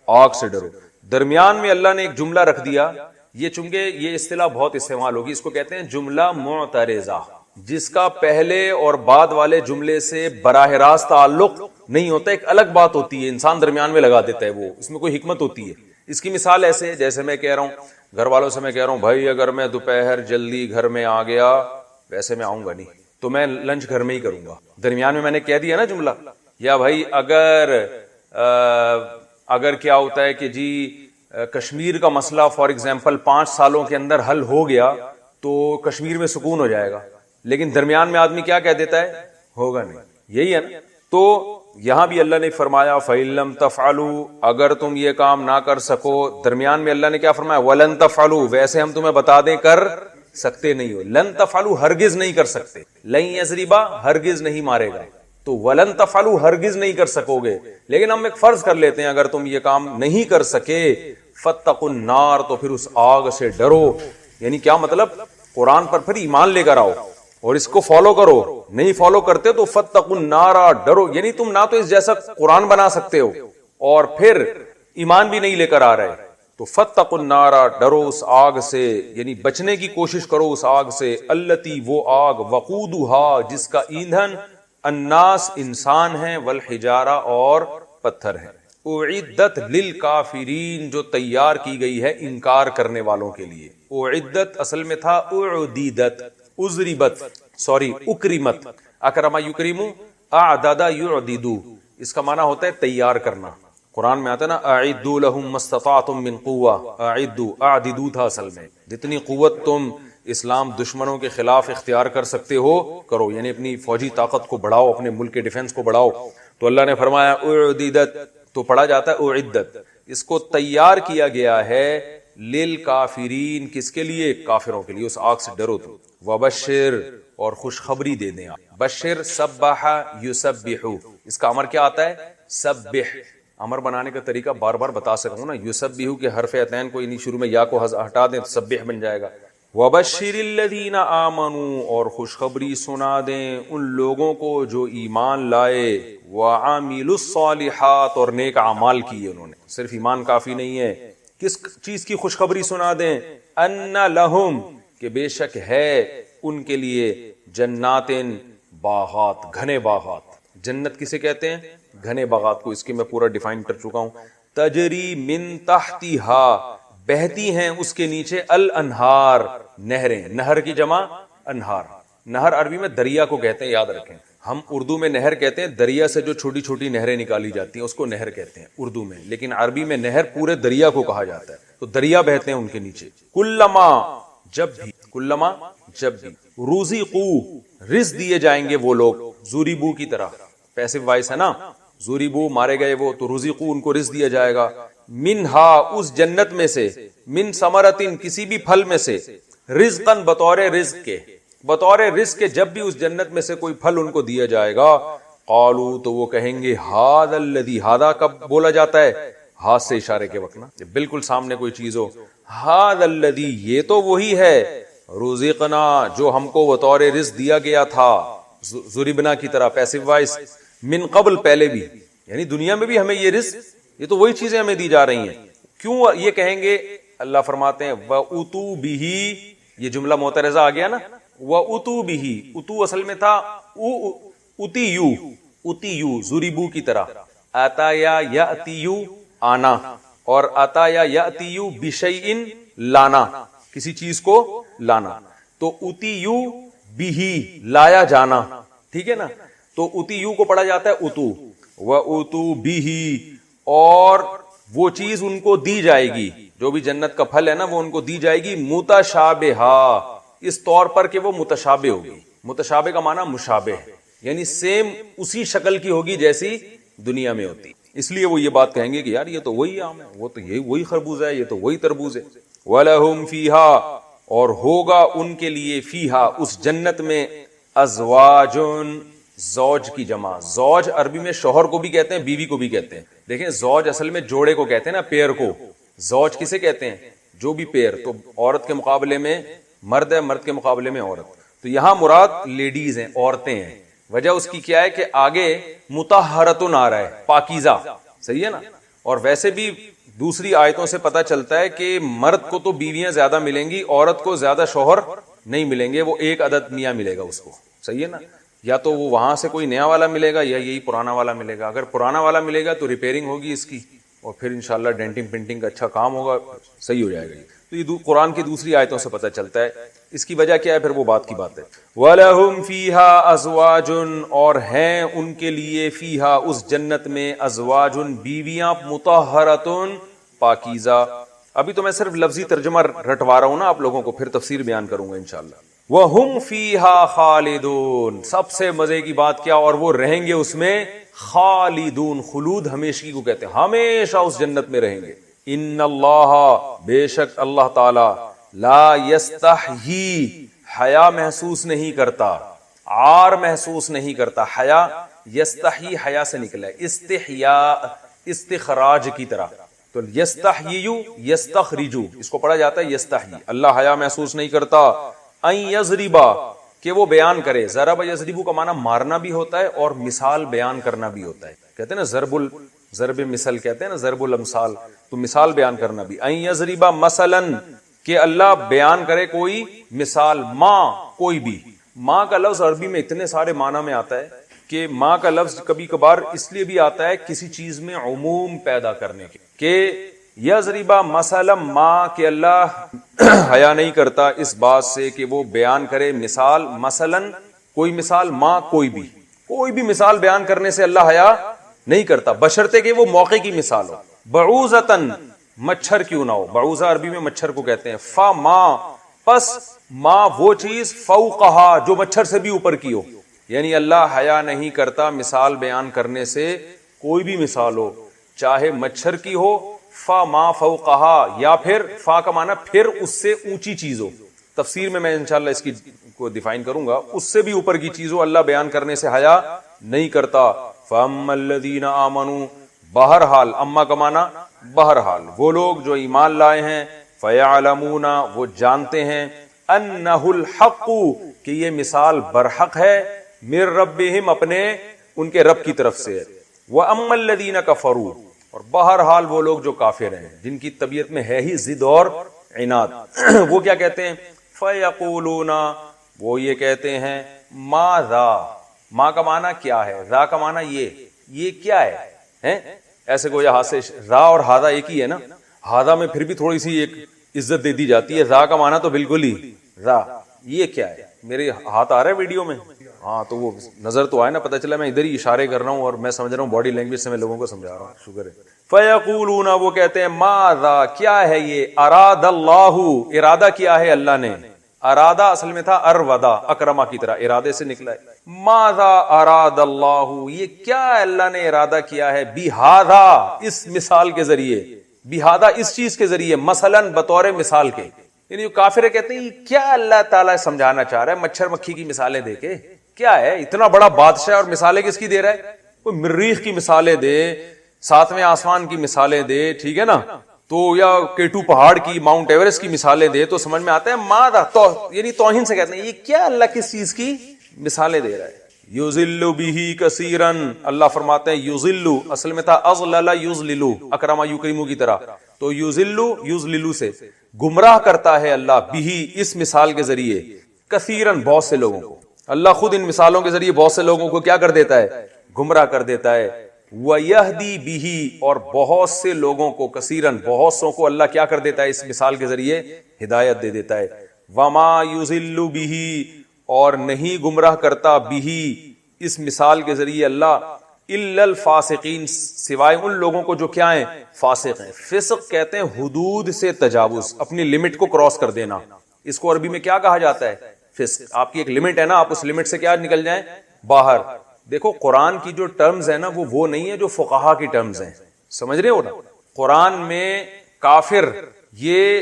آگ سے ڈرو، درمیان میں اللہ نے ایک جملہ رکھ دیا، یہ چونکہ یہ اصطلاح بہت استعمال ہوگی، اس کو کہتے ہیں جملہ معترضہ، جس کا پہلے اور بعد والے جملے سے براہ راست تعلق نہیں ہوتا، ایک الگ بات ہوتی ہے، انسان درمیان میں لگا دیتا ہے، وہ اس میں کوئی حکمت ہوتی ہے۔ اس کی مثال ایسے جیسے میں کہہ رہا ہوں گھر والوں سے، میں کہہ رہا ہوں بھائی اگر میں دوپہر جلدی گھر میں آ گیا، ویسے میں آؤں گا نہیں تو میں لنچ گھر میں ہی کروں گا، درمیان میں نے کہہ دیا نا جملہ، یا بھائی اگر کیا ہوتا ہے کہ جی کشمیر کا مسئلہ فار ایگزامپل 5 سالوں کے اندر حل ہو گیا تو کشمیر میں سکون ہو جائے گا، لیکن درمیان میں آدمی کیا کہہ دیتا ہے، ہوگا نہیں، یہی ہے نا، تو یہاں بھی اللہ نے فرمایا فَإِن لَمْ تَفْعَلُوا اگر تم یہ کام نہ کر سکو، درمیان میں اللہ نے کیا فرمایا، وَلَن تَفْعَلُوا ویسے ہم تمہیں بتا دیں کر سکتے نہیں ہو، لن تفعلوا ہرگز نہیں کر سکتے، لن یضربا ہرگز نہیں مارے گا، تو ولن تفعلوا ہرگز نہیں کر سکو گے، لیکن ہم ایک فرض کر لیتے ہیں اگر تم یہ کام نہیں کر سکے، فاتقوا النار تو پھر اس آگ سے ڈرو، یعنی کیا مطلب، قرآن پر پھر ایمان لے کر آؤ اور اس کو فالو کرو، نہیں فالو کرتے تو فاتقوا النار ڈرو، یعنی تم نہ تو اس جیسا قرآن بنا سکتے ہو اور پھر ایمان بھی نہیں لے کر آ رہے، تو فاتقوا النار ڈرو اس آگ سے، یعنی بچنے کی کوشش کرو اس آگ سے، التی وہ آگ، وقودها جس کا ایندھن، الناس انسان ہیں، والحجارہ اور پتھر ہیں، اعدت للکافرین جو تیار کی گئی ہے انکار کرنے والوں کے لیے، اعدت اصل میں تھا اعدیدت، ازربت سوری اکرمت، اکرم یکرم، اعدد یعدد، اس کا معنی ہوتا ہے تیار کرنا، قرآن میں آتا ہے نا اعدوا لهم ما استطعتم من قوہ، اعدوا اعددوا تھا اصل میں، جتنی قوت تم اسلام دشمنوں کے خلاف اختیار کر سکتے ہو کرو، یعنی اپنی فوجی طاقت کو بڑھاؤ، اپنے ملک کے ڈیفنس کو بڑھاؤ، تو اللہ نے فرمایا اعددت تو پڑھا جاتا ہے اعدت، اس کو تیار کیا گیا ہے للکافرین، کس کے لیے، کافروں کے لیے، اس آگ سے ڈرو تم، وبشر اور خوشخبری دے دیں آپ، بشر سبح یسبح، اس کا امر کیا آتا ہے، سبح، امر بنانے کا طریقہ بار بار بتا سکوں نا، یسبح کے حرف عطین کو انہی شروع میں یا کو ہٹا دیں تو سبح بن جائے گا، وبشر الذین آمنوا اور خوشخبری سنا دیں ان لوگوں کو جو ایمان لائے، وعاملوا الصالحات اور نیک اعمال کیے انہوں نے، صرف ایمان کافی نہیں ہے، کس چیز کی خوشخبری سنا دیں، ان لہم کہ بے شک ہے ان کے لیے، جنات باغات، گھنے باغات، جنت کسے کہتے ہیں، گھنے باغات کو، اس کی میں پورا ڈیفائن کر چکا ہوں، تجری من تحتہا بہتی ہیں اس کے نیچے الانہار نہریں. نہر کی جمع انہار. نہر عربی میں دریا کو کہتے ہیں, یاد رکھیں. ہم اردو میں نہر کہتے ہیں دریا سے جو چھوٹی چھوٹی نہریں نکالی جاتی ہیں اس کو نہر کہتے ہیں اردو میں, لیکن عربی میں نہر پورے دریا کو کہا جاتا ہے. تو دریا بہتے ہیں ان کے نیچے. کلما جب بھی, کلما جب بھی, رزقو رزق دیے جائیں گے وہ لوگ, زوریبو کی طرح, پیسو وائس ہے نا, زوریبو مارے گئے وہ, تو رزقو ان کو رزق دیا جائے گا, منہا اس جنت میں سے, من ثمرتن کسی بھی پھل میں سے, رزقن بطور رزق کے, بطور رزق کے جب بھی اس جنت میں سے کوئی پھل ان کو دیا جائے گا, قالو تو وہ کہیں گے ھذا الذی, ھذا کب بولا جاتا ہے, ہاتھ سے اشارے کے وقت نا, بالکل سامنے کوئی چیز ہو, ھذا الذی یہ تو وہی ہے, رزقنا جو ہم کو بطور رزق دیا گیا تھا, ضربنا کی طرح پیسو وائس, من قبل پہلے بھی, یعنی دنیا میں بھی ہمیں یہ رزق, یہ تو وہی چیزیں ہمیں دی جا رہی ہیں. کیوں یہ کہیں گے, اللہ فرماتے ہیں وَأُتُوا بِهِ, یہ جملہ معترضہ آ گیا نا, وَأُتُوا بِهِ, اتو اصل میں تھا اتیو, اتیو ضربو کی طرح, آتا یا یاتیو آنا, اور آتا یا یاتیو بشیء لانا, کسی چیز کو لانا, تو اتیو بِهِ لایا جانا, ٹھیک ہے نا. تو اتیو کو پڑھا جاتا ہے اتو, وَأُتُوا بِهِ, اور وہ چیز ان کو دی جائے گی, جو بھی جنت کا پھل ہے نا وہ ان کو دی جائے گی, متشابہا, اس طور پر کہ وہ متشابہ ہوگی. متشابہ کا معنی مشابہ, یعنی سیم اسی شکل کی ہوگی جیسی دنیا میں ہوتی. اس لیے وہ یہ بات کہیں گے کہ یار یہ تو وہی آم ہے, وہ تو یہ وہی خربوزہ ہے, یہ تو وہی تربوز ہے. وَلَهُمْ فِيهَا, اور ہوگا ان کے لیے, فیہا اس جنت میں, ازواجن زوج کی جمع, زوج عربی میں شوہر کو بھی کہتے ہیں بیوی کو بھی کہتے ہیں. دیکھیں زوج اصل میں جوڑے کو کہتے ہیں نا, پیئر کو. زوج کسے کہتے ہیں, جو بھی پیئر, تو عورت کے مقابلے میں مرد ہے, مرد کے مقابلے میں عورت. تو یہاں مراد لیڈیز ہیں, عورتیں ہیں. وجہ اس کی کیا ہے کہ آگے مطہرتن آ رہا ہے, پاکیزہ, صحیح ہے نا. اور ویسے بھی دوسری آیتوں سے پتہ چلتا ہے کہ مرد کو تو بیویاں زیادہ ملیں گی, عورت کو زیادہ شوہر نہیں ملیں گے, وہ ایک عدد میاں ملے گا اس کو, صحیح ہے نا. یا تو وہ وہاں سے کوئی نیا والا ملے گا یا یہی پرانا والا ملے گا. اگر پرانا والا ملے گا تو ریپیئرنگ ہوگی اس کی, اور پھر انشاءاللہ ڈینٹنگ پینٹنگ کا اچھا کام ہوگا, صحیح ہو جائے گا. تو یہ قرآن کی دوسری آیتوں سے پتہ چلتا ہے. اس کی وجہ کیا ہے, پھر وہ بات کی بات ہے. وَلَهُمْ فِيهَا أَزْوَاجٌ, اور ہیں ان کے لیے, فیہا اس جنت میں, ازواجن بیویاں, مطہرتن پاکیزہ. ابھی تو میں صرف لفظی ترجمہ رٹوا رہا ہوں نا آپ لوگوں کو, پھر تفسیر بیان کروں گا انشاءاللہ. وَهُمْ فِيهَا خَالِدُونَ, سب سے مزے کی بات کیا, اور وہ رہیں گے اس میں, خالدون, خلود ہمیشگی کو کہتے ہیں, ہمیشہ اس جنت میں رہیں گے. ان اللہ, بے شک اللہ تعالی, لا یستحیی, حیا محسوس نہیں کرتا, عار محسوس نہیں کرتا. حیا, یستحیی حیا سے نکلا ہے, استحیاء استخراج کی طرح. تو یستحیی یستخرجو, اس کو پڑھا جاتا ہے یستحیی. اللہ حیا محسوس نہیں کرتا, ان یضربا, کہ وہ بیان کرے. ضرب یضربو کا معنی مارنا بھی ہوتا ہے اور مثال بیان کرنا بھی ہوتا ہے. کہتے ہیں نا ضرب مثل کہتے ہیں نا, ضرب الامثال, تو مثال بیان کرنا بھی. ان یضربا مثلا, کہ اللہ بیان کرے کوئی مثال, ماں کوئی بھی. ماں کا لفظ عربی میں اتنے سارے معنی میں آتا ہے کہ ماں کا لفظ کبھی کبھار اس لیے بھی آتا ہے کسی چیز میں عموم پیدا کرنے کے, کہ یضربا مثلا ما, کہ اللہ حیا نہیں کرتا اس بات سے کہ وہ بیان کرے مثال, مثلا کوئی مثال, ما کوئی بھی مثال بیان کرنے سے اللہ حیا نہیں کرتا, بشرطے کہ وہ موقع کی مثال ہو. بعوزتن, مچھر کیوں نہ ہو, بعوزہ عربی میں مچھر کو کہتے ہیں. فما, پس ما وہ چیز, فوقہا جو مچھر سے بھی اوپر کی ہو, یعنی اللہ حیا نہیں کرتا مثال بیان کرنے سے, کوئی بھی مثال ہو چاہے مچھر کی ہو. فما فوقہا, یا پھر فا کا معنی پھر اس سے اونچی چیز ہو. تفسیر میں انشاءاللہ اس کی کو ڈیفائن کروں گا, اس سے بھی اوپر کی چیز ہو, اللہ بیان کرنے سے حیا نہیں کرتا. فَأَمَّا الَّذِينَ آمَنُوا, بہرحال, اما کا معنی بہرحال, وہ لوگ جو ایمان لائے ہیں, فَيَعْلَمُونَ, وہ جانتے ہیں, أَنَّهُ الْحَقُّ, کہ یہ مثال برحق ہے, مِن رَبِّهِمْ, اپنے ان کے رب کی طرف سے. وَأَمَّا الَّذِينَ كَفَرُوا, اور بہرحال وہ لوگ جو کافر ہیں, جن کی طبیعت میں ہے ہی ضد اور عناد, وہ کیا کہتے ہیں, فَيَقُولُونَ, وہ یہ کہتے ہیں, مَاذَا, ماں کا معنی کیا ہے, را کا معنی یہ کیا ہے, ایسے کو ہاتھ سے, را اور ہادہ ایک ہی ہے نا, ہادا میں پھر بھی تھوڑی سی ایک عزت دے دی جاتی ہے، ذا کا معنی تو بالکل ہی ذا. یہ کیا ہے؟ میرے ہاتھ آ رہا ہے ویڈیو میں؟ ہاں تو وہ نظر تو آئے نا، پتہ چلا میں ادھر ہی اشارے کر رہا ہوں اور میں سمجھ رہا ہوں باڈی لینگویج سے میں لوگوں کو سمجھا رہا ہوں. شکر ہے. فیقولون، وہ کہتے ہیں ماذا، کیا ہے یہ، اراد اللہ، ارادہ کیا ہے اللہ نے. ارادہ اصل میں تھا ارودا، اکرما کی طرح ارادے سے نکلا ہے. ماذا اراد اللہ، یہ کیا اللہ نے ارادہ کیا ہے، بہذا، اس مثال کے ذریعے، بہذا اس چیز کے ذریعے، مثلاً بطور مثال کے. یعنی جو کافر کہتے ہیں یہ کیا اللہ تعالیٰ سمجھانا چاہ رہا ہے مچھر مکھی کی مثالیں دے کے، کیا ہے اتنا بڑا بادشاہ اور مثالیں کس کی دے رہا ہے؟ کوئی مریخ کی مثالیں دے، ساتویں آسمان کی مثالیں دے، ٹھیک ہے نا، تو یا کیٹو پہاڑ کی، ماؤنٹ ایورسٹ کی مثالیں دے تو سمجھ میں آتا ہے. ماذا، یعنی توہین سے کہتے ہیں یہ کیا اللہ کس چیز کی مثالیں دے رہا ہے. یذل بہ کثیرا، اللہ فرماتے ہیں یذل اصل میں تھا اضلل یذلل، اکرم یکرم کی طرح، تو یذل یذلل سے گمراہ کرتا ہے اللہ، بہ اس مثال کے ذریعے، کثیرن بہت سے لوگوں کو. اللہ خود ان مثالوں کے ذریعے بہت سے لوگوں کو کیا کر دیتا ہے؟ گمراہ کر دیتا ہے. وَيَهْدِي بِهِ، اور بہت سے لوگوں کو، کثیرن بہت سو کو اللہ کیا کر دیتا ہے اس مثال کے ذریعے؟ ہدایت دے دیتا ہے. وَمَا يُضِلُّ بِهِ، اور نہیں گمراہ کرتا، بِهِ اس مثال کے ذریعے اللہ، إِلَّا الْفَاسِقِينَ سوائے ان لوگوں کو جو کیا ہیں؟ فاسق ہیں. فسق کہتے ہیں حدود سے تجاوز، اپنی لمٹ کو کراس کر دینا. اس کو عربی میں کیا کہا جاتا ہے؟ فسق. آپ کی ایک لمٹ ہے نا، آپ اس لمٹ سے کیا نکل جائیں؟ باہر. دیکھو قرآن کی جو ٹرمز ہیں نا وہ نہیں ہے جو فقہا کی ٹرمز ہیں، سمجھ رہے ہو نا. قرآن میں کافر یہ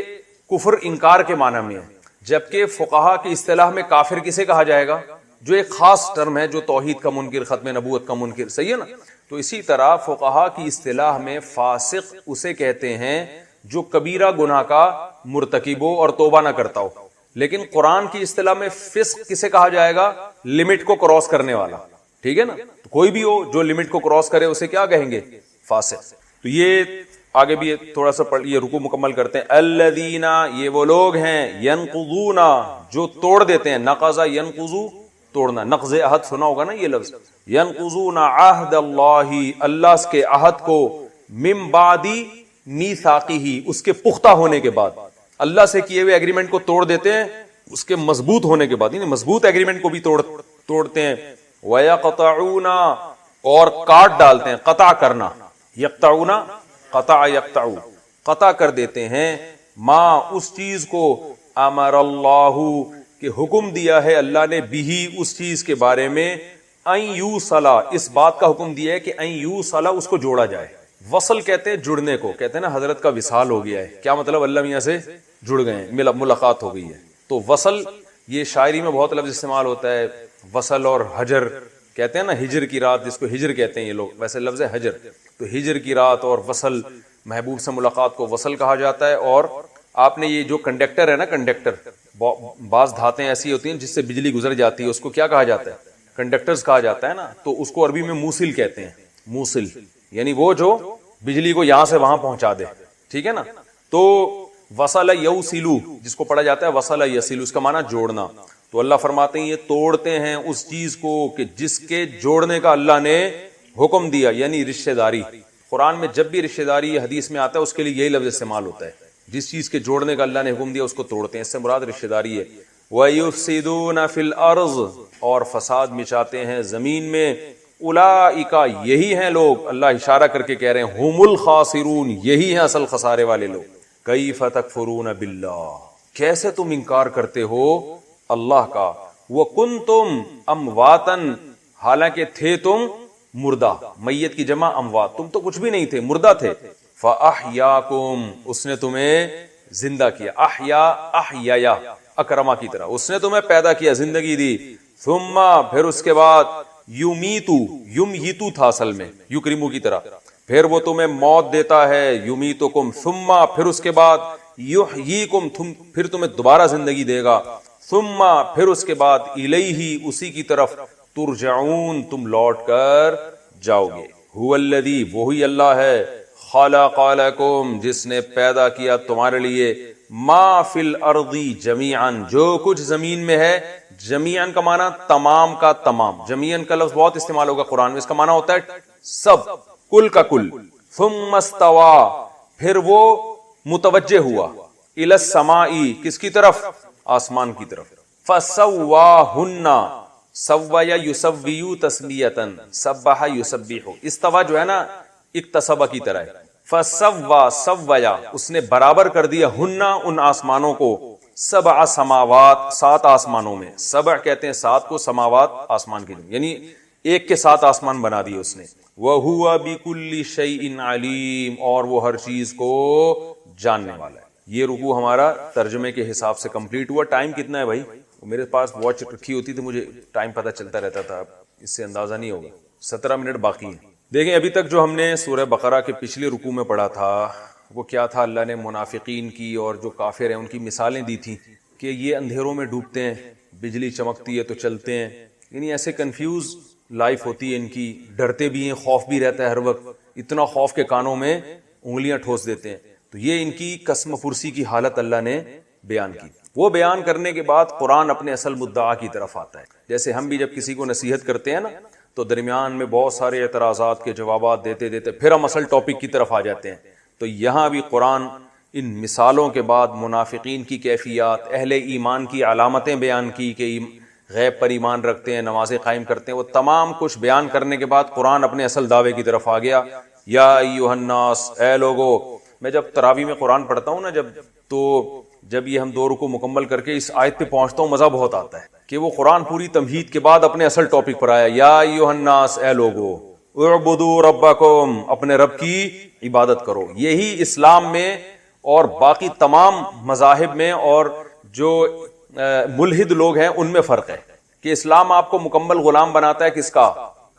کفر انکار کے معنی میں ہے، جبکہ فقہا کی اصطلاح میں کافر کسے کہا جائے گا؟ جو ایک خاص ٹرم ہے، جو توحید کا منکر، ختم نبوت کا منکر، صحیح ہے نا. تو اسی طرح فقہا کی اصطلاح میں فاسق اسے کہتے ہیں جو کبیرہ گناہ کا مرتکب ہو اور توبہ نہ کرتا ہو. لیکن قرآن کی اصطلاح میں فسق کسے کہا جائے گا؟ لمٹ کو کراس کرنے والا، ٹھیک ہے نا. تو کوئی بھی ہو جو لمٹ کو کراس کرے اسے کیا کہیں گے؟ فاسق. تو یہ آگے بھی تھوڑا سا پڑھ، یہ رکوع مکمل کرتے ہیں. الذین، یہ وہ لوگ ہیں، ینقضون جو توڑ دیتے ہیں، نقض ینقض توڑنا، نقض عہد سنا ہوگا نا یہ لفظ. ینقضون عہد اللہ، اللہ کے عہد کو، من بعد میثاقہ اس کے پختہ ہونے کے بعد، اللہ سے کیے ہوئے ایگریمنٹ کو توڑ دیتے ہیں اس کے مضبوط ہونے کے بعد، یعنی مضبوط ایگریمنٹ کو بھی توڑتے ہیں. وَيَقْطَعُونَ اور کاٹ ڈالتے ہیں، قطع کرنا، یقطعون قطع یقطع، قطع کر دیتے ہیں، ما اس چیز کو، امر اللہ کہ حکم دیا ہے اللہ نے، بھی اس چیز کے بارے میں، ان یوصلا اس بات کا حکم دیا ہے کہ ان یوصلا اس کو جوڑا جائے. وصل کہتے ہیں جڑنے کو، کہتے ہیں نا حضرت کا وصال ہو گیا ہے، کیا مطلب؟ اللہ میاں سے جڑ گئے ہیں، ملاقات ہو گئی ہے. تو وصل یہ شاعری میں بہت لفظ استعمال ہوتا ہے، وصل اور حجر کہتے ہیں نا، ہجر کی رات جس کو ہجر کہتے ہیں یہ لوگ، ویسے لفظ ہے حجر. تو ہجر کی رات اور وصل، محبوب سے ملاقات کو وصل کہا جاتا ہے. اور آپ نے یہ جو کنڈکٹر ہے نا، کنڈکٹر، بعض دھاتیں ایسی ہوتی ہیں جس سے بجلی گزر جاتی ہے، اس کو کیا کہا جاتا ہے؟ کنڈکٹرز کہا جاتا ہے نا. تو اس کو عربی میں موصل کہتے ہیں، موصل یعنی وہ جو بجلی کو یہاں سے وہاں پہنچا دے، ٹھیک ہے نا. تو وصل یوصلو جس کو پڑھا جاتا ہے وصل یصلو، اس کا معنی جوڑنا. تو اللہ فرماتے ہیں یہ توڑتے ہیں اس چیز کو کہ جس کے جوڑنے کا اللہ نے حکم دیا، یعنی رشتہ داری. قرآن میں جب بھی رشتہ داری حدیث میں آتا ہے اس کے لیے یہی لفظ استعمال ہوتا ہے، جس چیز کے جوڑنے کا اللہ نے حکم دیا اس کو توڑتے ہیں، اس سے مراد رشتہ داری ہے. وَيُفْسِدُونَ فِي الْأَرْضِ اور فساد مچاتے ہیں زمین میں. اولئک یہی ہیں لوگ، اللہ اشارہ کر کے کہہ رہے ہیں، ہم الخاسرون یہی ہیں اصل خسارے والے لوگ. کیف تکفرون باللہ کیسے تم انکار کرتے ہو اللہ کا. وکنتم امواتا حالانکہ تھے تم مردہ، میت کی جمع اموات، تم تو کچھ بھی نہیں تھے، مردہ تھے. فاحیاکم اس نے تمہیں زندہ کیا، احیا احیا اکرما کی طرح، اس نے تمہیں پیدا کیا، زندگی دی. ثم پھر اس کے بعد یمیتو، یمیتو تھا اصل میں یکرمو کی طرح، پھر وہ تمہیں موت دیتا ہے، یمیتکم. ثم پھر اس کے بعد یحییکم پھر تمہیں دوبارہ زندگی دے گا. ثم پھر اس کے بعد الیہ اسی کی طرف ترجعون تم لوٹ کر جاؤ گے. هو الذی وہی اللہ ہے، خلق لکم جس نے پیدا کیا تمہارے لیے، ما فی الارض جمیعا جو کچھ زمین میں ہے. جمیعا کا معنی تمام کا تمام، جمیعا کا لفظ بہت استعمال ہوگا قرآن میں، اس کا معنی ہوتا ہے سب، کل کا کل. ثم استوى پھر وہ متوجہ ہوا، الی السماء کس کی طرف؟ آسمان کی طرف، فسواہن، سویا یسویو تسبیۃ، سبح یسبح، استوا جو ہے نا اکتسبہ کی طرح ہے، فسوا سویا، اس نے برابر کر دیا، ہن ان آسمانوں کو، سبع سماوات، 7 آسمانوں میں، سبع کہتے ہیں 7 کو، سماوات آسمان کی، یعنی ایک کے 7 آسمان بنا دیے اس نے، وَهُوَ بِكُلِّ شَيْءٍ عَلِيمٌ، اور وہ ہر چیز کو جاننے والا ہے۔ یہ رکوع ہمارا ترجمے کے حساب سے کمپلیٹ ہوا۔ ٹائم کتنا ہے بھائی؟ میرے پاس واچ رکھی ہوتی تو مجھے ٹائم پتہ چلتا رہتا تھا، اس سے اندازہ نہیں ہوگا۔ 17 منٹ باقی ہیں۔ دیکھیں ابھی تک جو ہم نے سورہ بقرہ کے پچھلے رکوع میں پڑھا تھا وہ کیا تھا؟ اللہ نے منافقین کی اور جو کافر ہیں ان کی مثالیں دی تھی کہ یہ اندھیروں میں ڈوبتے ہیں، بجلی چمکتی ہے تو چلتے ہیں، یعنی ایسے کنفیوز لائف ہوتی ہے ان کی، ڈرتے بھی ہیں، خوف بھی رہتا ہے ہر وقت، اتنا خوف کے کانوں میں انگلیاں ٹھوس دیتے ہیں۔ تو یہ ان کی قسم پرسی کی حالت اللہ نے بیان کی۔ وہ بیان کرنے کے بعد قرآن اپنے اصل مدعا کی طرف آتا ہے۔ جیسے ہم بھی جب کسی کو نصیحت کرتے ہیں نا تو درمیان میں بہت سارے اعتراضات کے جوابات دیتے دیتے پھر ہم اصل ٹاپک کی طرف آ جاتے ہیں۔ تو یہاں بھی قرآن ان مثالوں کے بعد منافقین کی کیفیات، اہل ایمان کی علامتیں بیان کی کہ غیب پر ایمان رکھتے ہیں، نمازیں قائم کرتے ہیں، وہ تمام کچھ بیان کرنے کے بعد قرآن اپنے اصل دعوے کی طرف آ گیا۔ یا ایھا الناس، اے لوگو۔ میں جب تراویح میں قرآن پڑھتا ہوں نا جب یہ ہم 2 رکوع مکمل کر کے اس آیت پہ پہنچتا ہوں، مزہ بہت آتا ہے کہ وہ قرآن پوری تمہید کے بعد اپنے اصل ٹاپک پر آیا، یا ایھا الناس، اے لوگو، اعبدوا ربکم، اپنے رب کی عبادت کرو۔ یہی اسلام میں اور باقی تمام مذاہب میں اور جو ملحد لوگ ہیں ان میں فرق ہے کہ اسلام آپ کو مکمل غلام بناتا ہے کس کا؟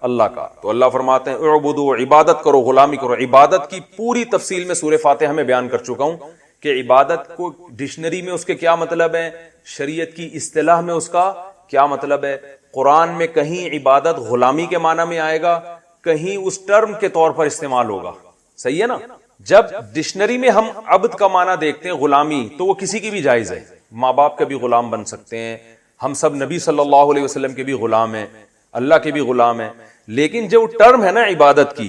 اللہ کا۔ تو اللہ فرماتے ہیں اعبدوا، عبادت کرو، غلامی کرو۔ عبادت کی پوری تفصیل میں سورہ فاتحہ میں بیان کر چکا ہوں کہ عبادت کو ڈکشنری میں اس کے کیا مطلب ہے، شریعت کی اصطلاح میں اس کا کیا مطلب ہے۔ قرآن میں کہیں عبادت غلامی کے معنی میں آئے گا، کہیں اس ٹرم کے طور پر استعمال ہوگا، صحیح ہے نا۔ جب ڈکشنری میں ہم عبد کا معنی دیکھتے ہیں غلامی، تو وہ کسی کی بھی جائز ہے، ماں باپ کے بھی غلام بن سکتے ہیں، ہم سب نبی صلی اللہ علیہ وسلم کے بھی غلام ہیں، اللہ کے بھی غلام ہیں۔ لیکن جو ٹرم ہے نا عبادت کی،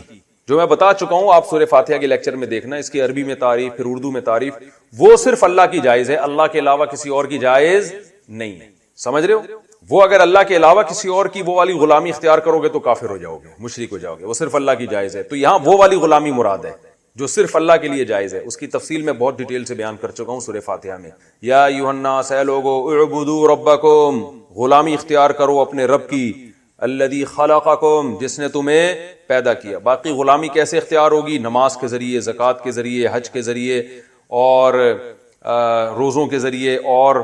جو میں بتا چکا ہوں، آپ سورہ فاتحہ کے لیکچر میں دیکھنا، اس کی عربی میں تعریف، پھر اردو میں تعریف، وہ صرف اللہ کی جائز ہے، اللہ کے علاوہ کسی اور کی جائز نہیں ہے، سمجھ رہے ہو۔ وہ اگر اللہ کے علاوہ کسی اور کی وہ والی غلامی اختیار کرو گے تو کافر ہو جاؤ گے، مشرک ہو جاؤ گے۔ وہ صرف اللہ کی جائز ہے، تو یہاں وہ والی غلامی مراد ہے جو صرف اللہ کے لیے جائز ہے۔ اس کی تفصیل میں بہت ڈیٹیل سے بیان کر چکا ہوں سورہ فاتحہ میں۔ یا ایھا الناس، اے لوگو، اعبدوا ربکم، غلامی اختیار کرو اپنے رب کی، الذی خلقکم، جس نے تمہیں پیدا کیا۔ باقی غلامی کیسے اختیار ہوگی؟ نماز کے ذریعے، زکوٰۃ کے ذریعے، حج کے ذریعے اور روزوں کے ذریعے، اور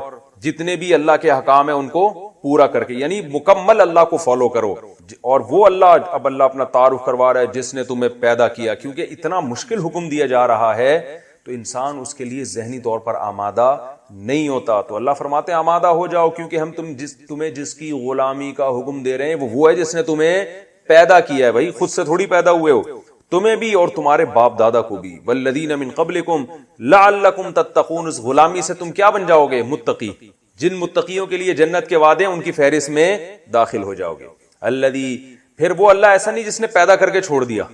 جتنے بھی اللہ کے احکام ہیں ان کو پورا کر کے، یعنی مکمل اللہ کو فالو کرو۔ اور وہ اللہ، اب اللہ اپنا تعارف کروا رہا ہے، جس نے تمہیں پیدا کیا، کیونکہ اتنا مشکل حکم دیا جا رہا ہے تو انسان اس کے لیے ذہنی طور پر آمادہ نہیں ہوتا۔ تو اللہ فرماتے ہیں آمادہ ہو جاؤ، کیونکہ ہم تمہیں جس کی غلامی کا حکم دے رہے ہیں وہ ہے جس نے تمہیں پیدا کیا ہے۔ بھائی خود سے تھوڑی پیدا ہوئے ہو، تمہیں بھی اور تمہارے باپ دادا کو بھی۔ والذین من قبلکم لعلکم تتقون، اس غلامی سے تم کیا بن جاؤ گے؟ متقی۔ جن متقیوں کے لیے جنت کے وعدے ہیں ان کی فہرست میں داخل ہو جاؤ گے۔ الذی، پھر وہ اللہ ایسا نہیں جس نے پیدا کر کے چھوڑ دیا،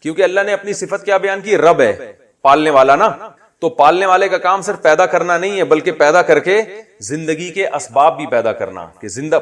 کیونکہ اللہ نے اپنی صفت کیا بیان کی؟ رب ہے، پالنے والا نا۔ تو پالنے والے کا کام صرف پیدا کرنا نہیں ہے، بلکہ پیدا کر کے زندگی کے اسباب بھی پیدا کرنا، کہ زندہ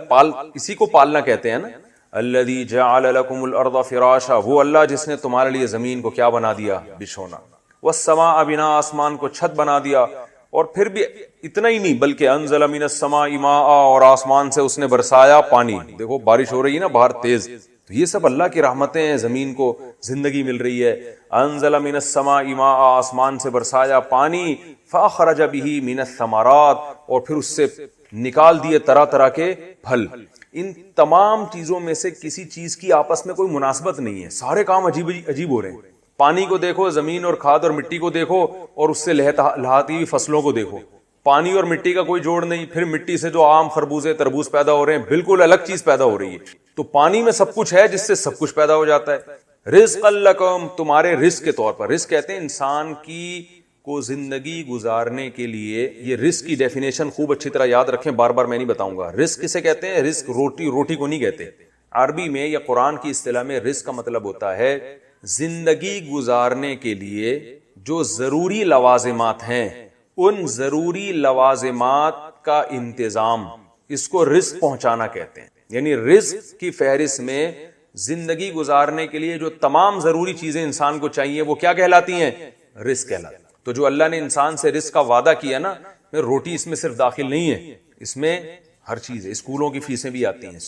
اسی کو پالنا کہتے ہیں نا۔ الذی جعل لکم الارض فراشا، وہ اللہ جس نے تمہارے لیے زمین کو کیا بنا دیا؟ بچھونا۔ والسماء بنا، آسمان کو چھت بنا دیا۔ اور پھر بھی اتنا ہی نہیں بلکہ انزل من السماء ماء، اور آسمان سے اس نے برسایا پانی۔ دیکھو بارش ہو رہی ہے نا باہر تیز، تو یہ سب اللہ کی رحمتیں ہیں، زمین کو زندگی مل رہی ہے۔ انزل من السماء ماء، آسمان سے برسایا پانی، فاخرج به من الثمرات، اور پھر اس سے نکال دیے طرح طرح کے پھل۔ ان تمام چیزوں میں سے کسی چیز کی آپس میں کوئی مناسبت نہیں ہے، سارے کام عجیب ہو رہے ہیں۔ پانی کو دیکھو، زمین اور کھاد اور مٹی کو دیکھو، اور اس سے لہاتی ہوئی فصلوں کو دیکھو، پانی اور مٹی کا کوئی جوڑ نہیں۔ پھر مٹی سے جو آم، خربوزے، تربوز پیدا ہو رہے ہیں، بالکل الگ چیز پیدا ہو رہی ہے۔ تو پانی میں سب کچھ ہے جس سے سب کچھ پیدا ہو جاتا ہے۔ رزقا لکم، تمہارے رزق کے طور پر۔ رزق کہتے ہیں انسان کی کو زندگی گزارنے کے لیے، یہ رزق کی ڈیفینیشن خوب اچھی طرح یاد رکھیں، بار بار میں نہیں بتاؤں گا۔ رزق کسے کہتے ہیں؟ رزق روٹی کو نہیں کہتے۔ عربی میں یا قرآن کی اصطلاح میں رزق کا مطلب ہوتا ہے زندگی گزارنے کے لیے جو ضروری لوازمات ہیں ان ضروری لوازمات کا انتظام، اس کو رزق پہنچانا کہتے ہیں. یعنی رزق کی فہرست میں زندگی گزارنے کے لیے جو تمام ضروری چیزیں انسان کو چاہیے وہ کیا کہلاتی ہیں؟ رزق کہلاتی ہیں. تو جو اللہ نے انسان سے رزق کا وعدہ کیا نا، روٹی اس میں صرف داخل نہیں ہے، اس میں ہر چیز ہے. اسکولوں کی فیسیں بھی آتی ہیں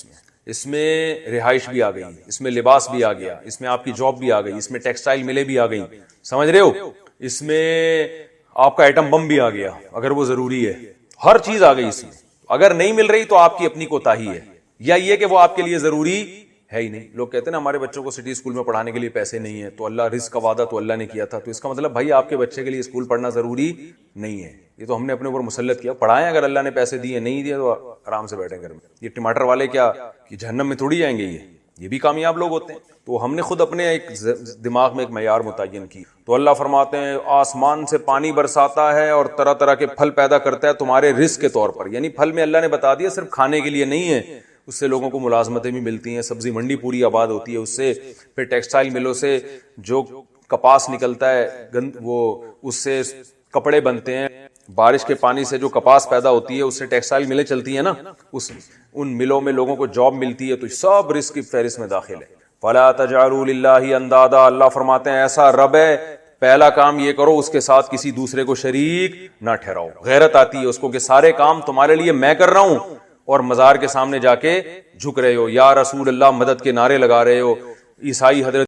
اس میں رہائش بھی آ گئی، اس میں لباس بھی آ گیا، اس میں آپ کی جاب بھی آ گئی، اس میں ٹیکسٹائل ملیں بھی آ گئی، سمجھ رہے ہو، اس میں آپ کا ایٹم بم بھی آ گیا اگر وہ ضروری ہے. ہر چیز آ گئی اس میں. اگر نہیں مل رہی تو آپ کی اپنی کوتاہی ہے، یا یہ کہ وہ آپ کے لیے ضروری ہے ہی نہیں. لوگ کہتے ہیں نا ہمارے بچوں کو سٹی اسکول میں پڑھانے کے لیے پیسے نہیں ہیں، تو اللہ رزق کا وعدہ تو اللہ نے کیا تھا، تو اس کا مطلب بھائی آپ کے بچے کے لیے اسکول پڑھنا ضروری نہیں ہے. یہ تو ہم نے اپنے اوپر مسلط کیا. پڑھائیں، اگر اللہ نے پیسے دیے، نہیں دیے تو آرام سے بیٹھیں گھر میں. یہ ٹماٹر والے کیا کہ جہنم میں تھوڑی جائیں گے، یہ بھی کامیاب لوگ ہوتے ہیں. تو ہم نے خود اپنے ایک دماغ میں ایک معیار متعین کی. تو اللہ فرماتے ہیں آسمان سے پانی برساتا ہے اور طرح طرح کے پھل پیدا کرتا ہے تمہارے رزق کے طور پر. یعنی پھل میں اللہ نے بتا دیا صرف کھانے کے لیے نہیں ہے، اس سے لوگوں کو ملازمتیں بھی ملتی ہیں، سبزی منڈی پوری آباد ہوتی ہے اس سے، پھر ٹیکسٹائل ملوں سے جو کپاس نکلتا ہے وہ اس سے کپڑے بنتے ہیں، بارش کے پانی سے جو کپاس پیدا ہوتی ہے اس سے ٹیکسٹائل ملیں چلتی ہیں نا، ان ملوں میں لوگوں کو جاب ملتی ہے. تو سب رزق کی فہرست میں داخل ہے. فَلَا تَجْعَلُوا لِلَّهِ أَندَادًا، اللہ فرماتے ہیں ایسا رب ہے، پہلا کام یہ کرو اس کے ساتھ کسی دوسرے کو شریک نہ ٹھہراؤ. غیرت آتی ہے اس کو کہ سارے کام تمہارے لیے میں کر رہا ہوں اور مزار کے سامنے جا کے جھک رہے ہو، یا رسول اللہ مدد کے نعرے لگا رہے ہو. عیسائی حضرت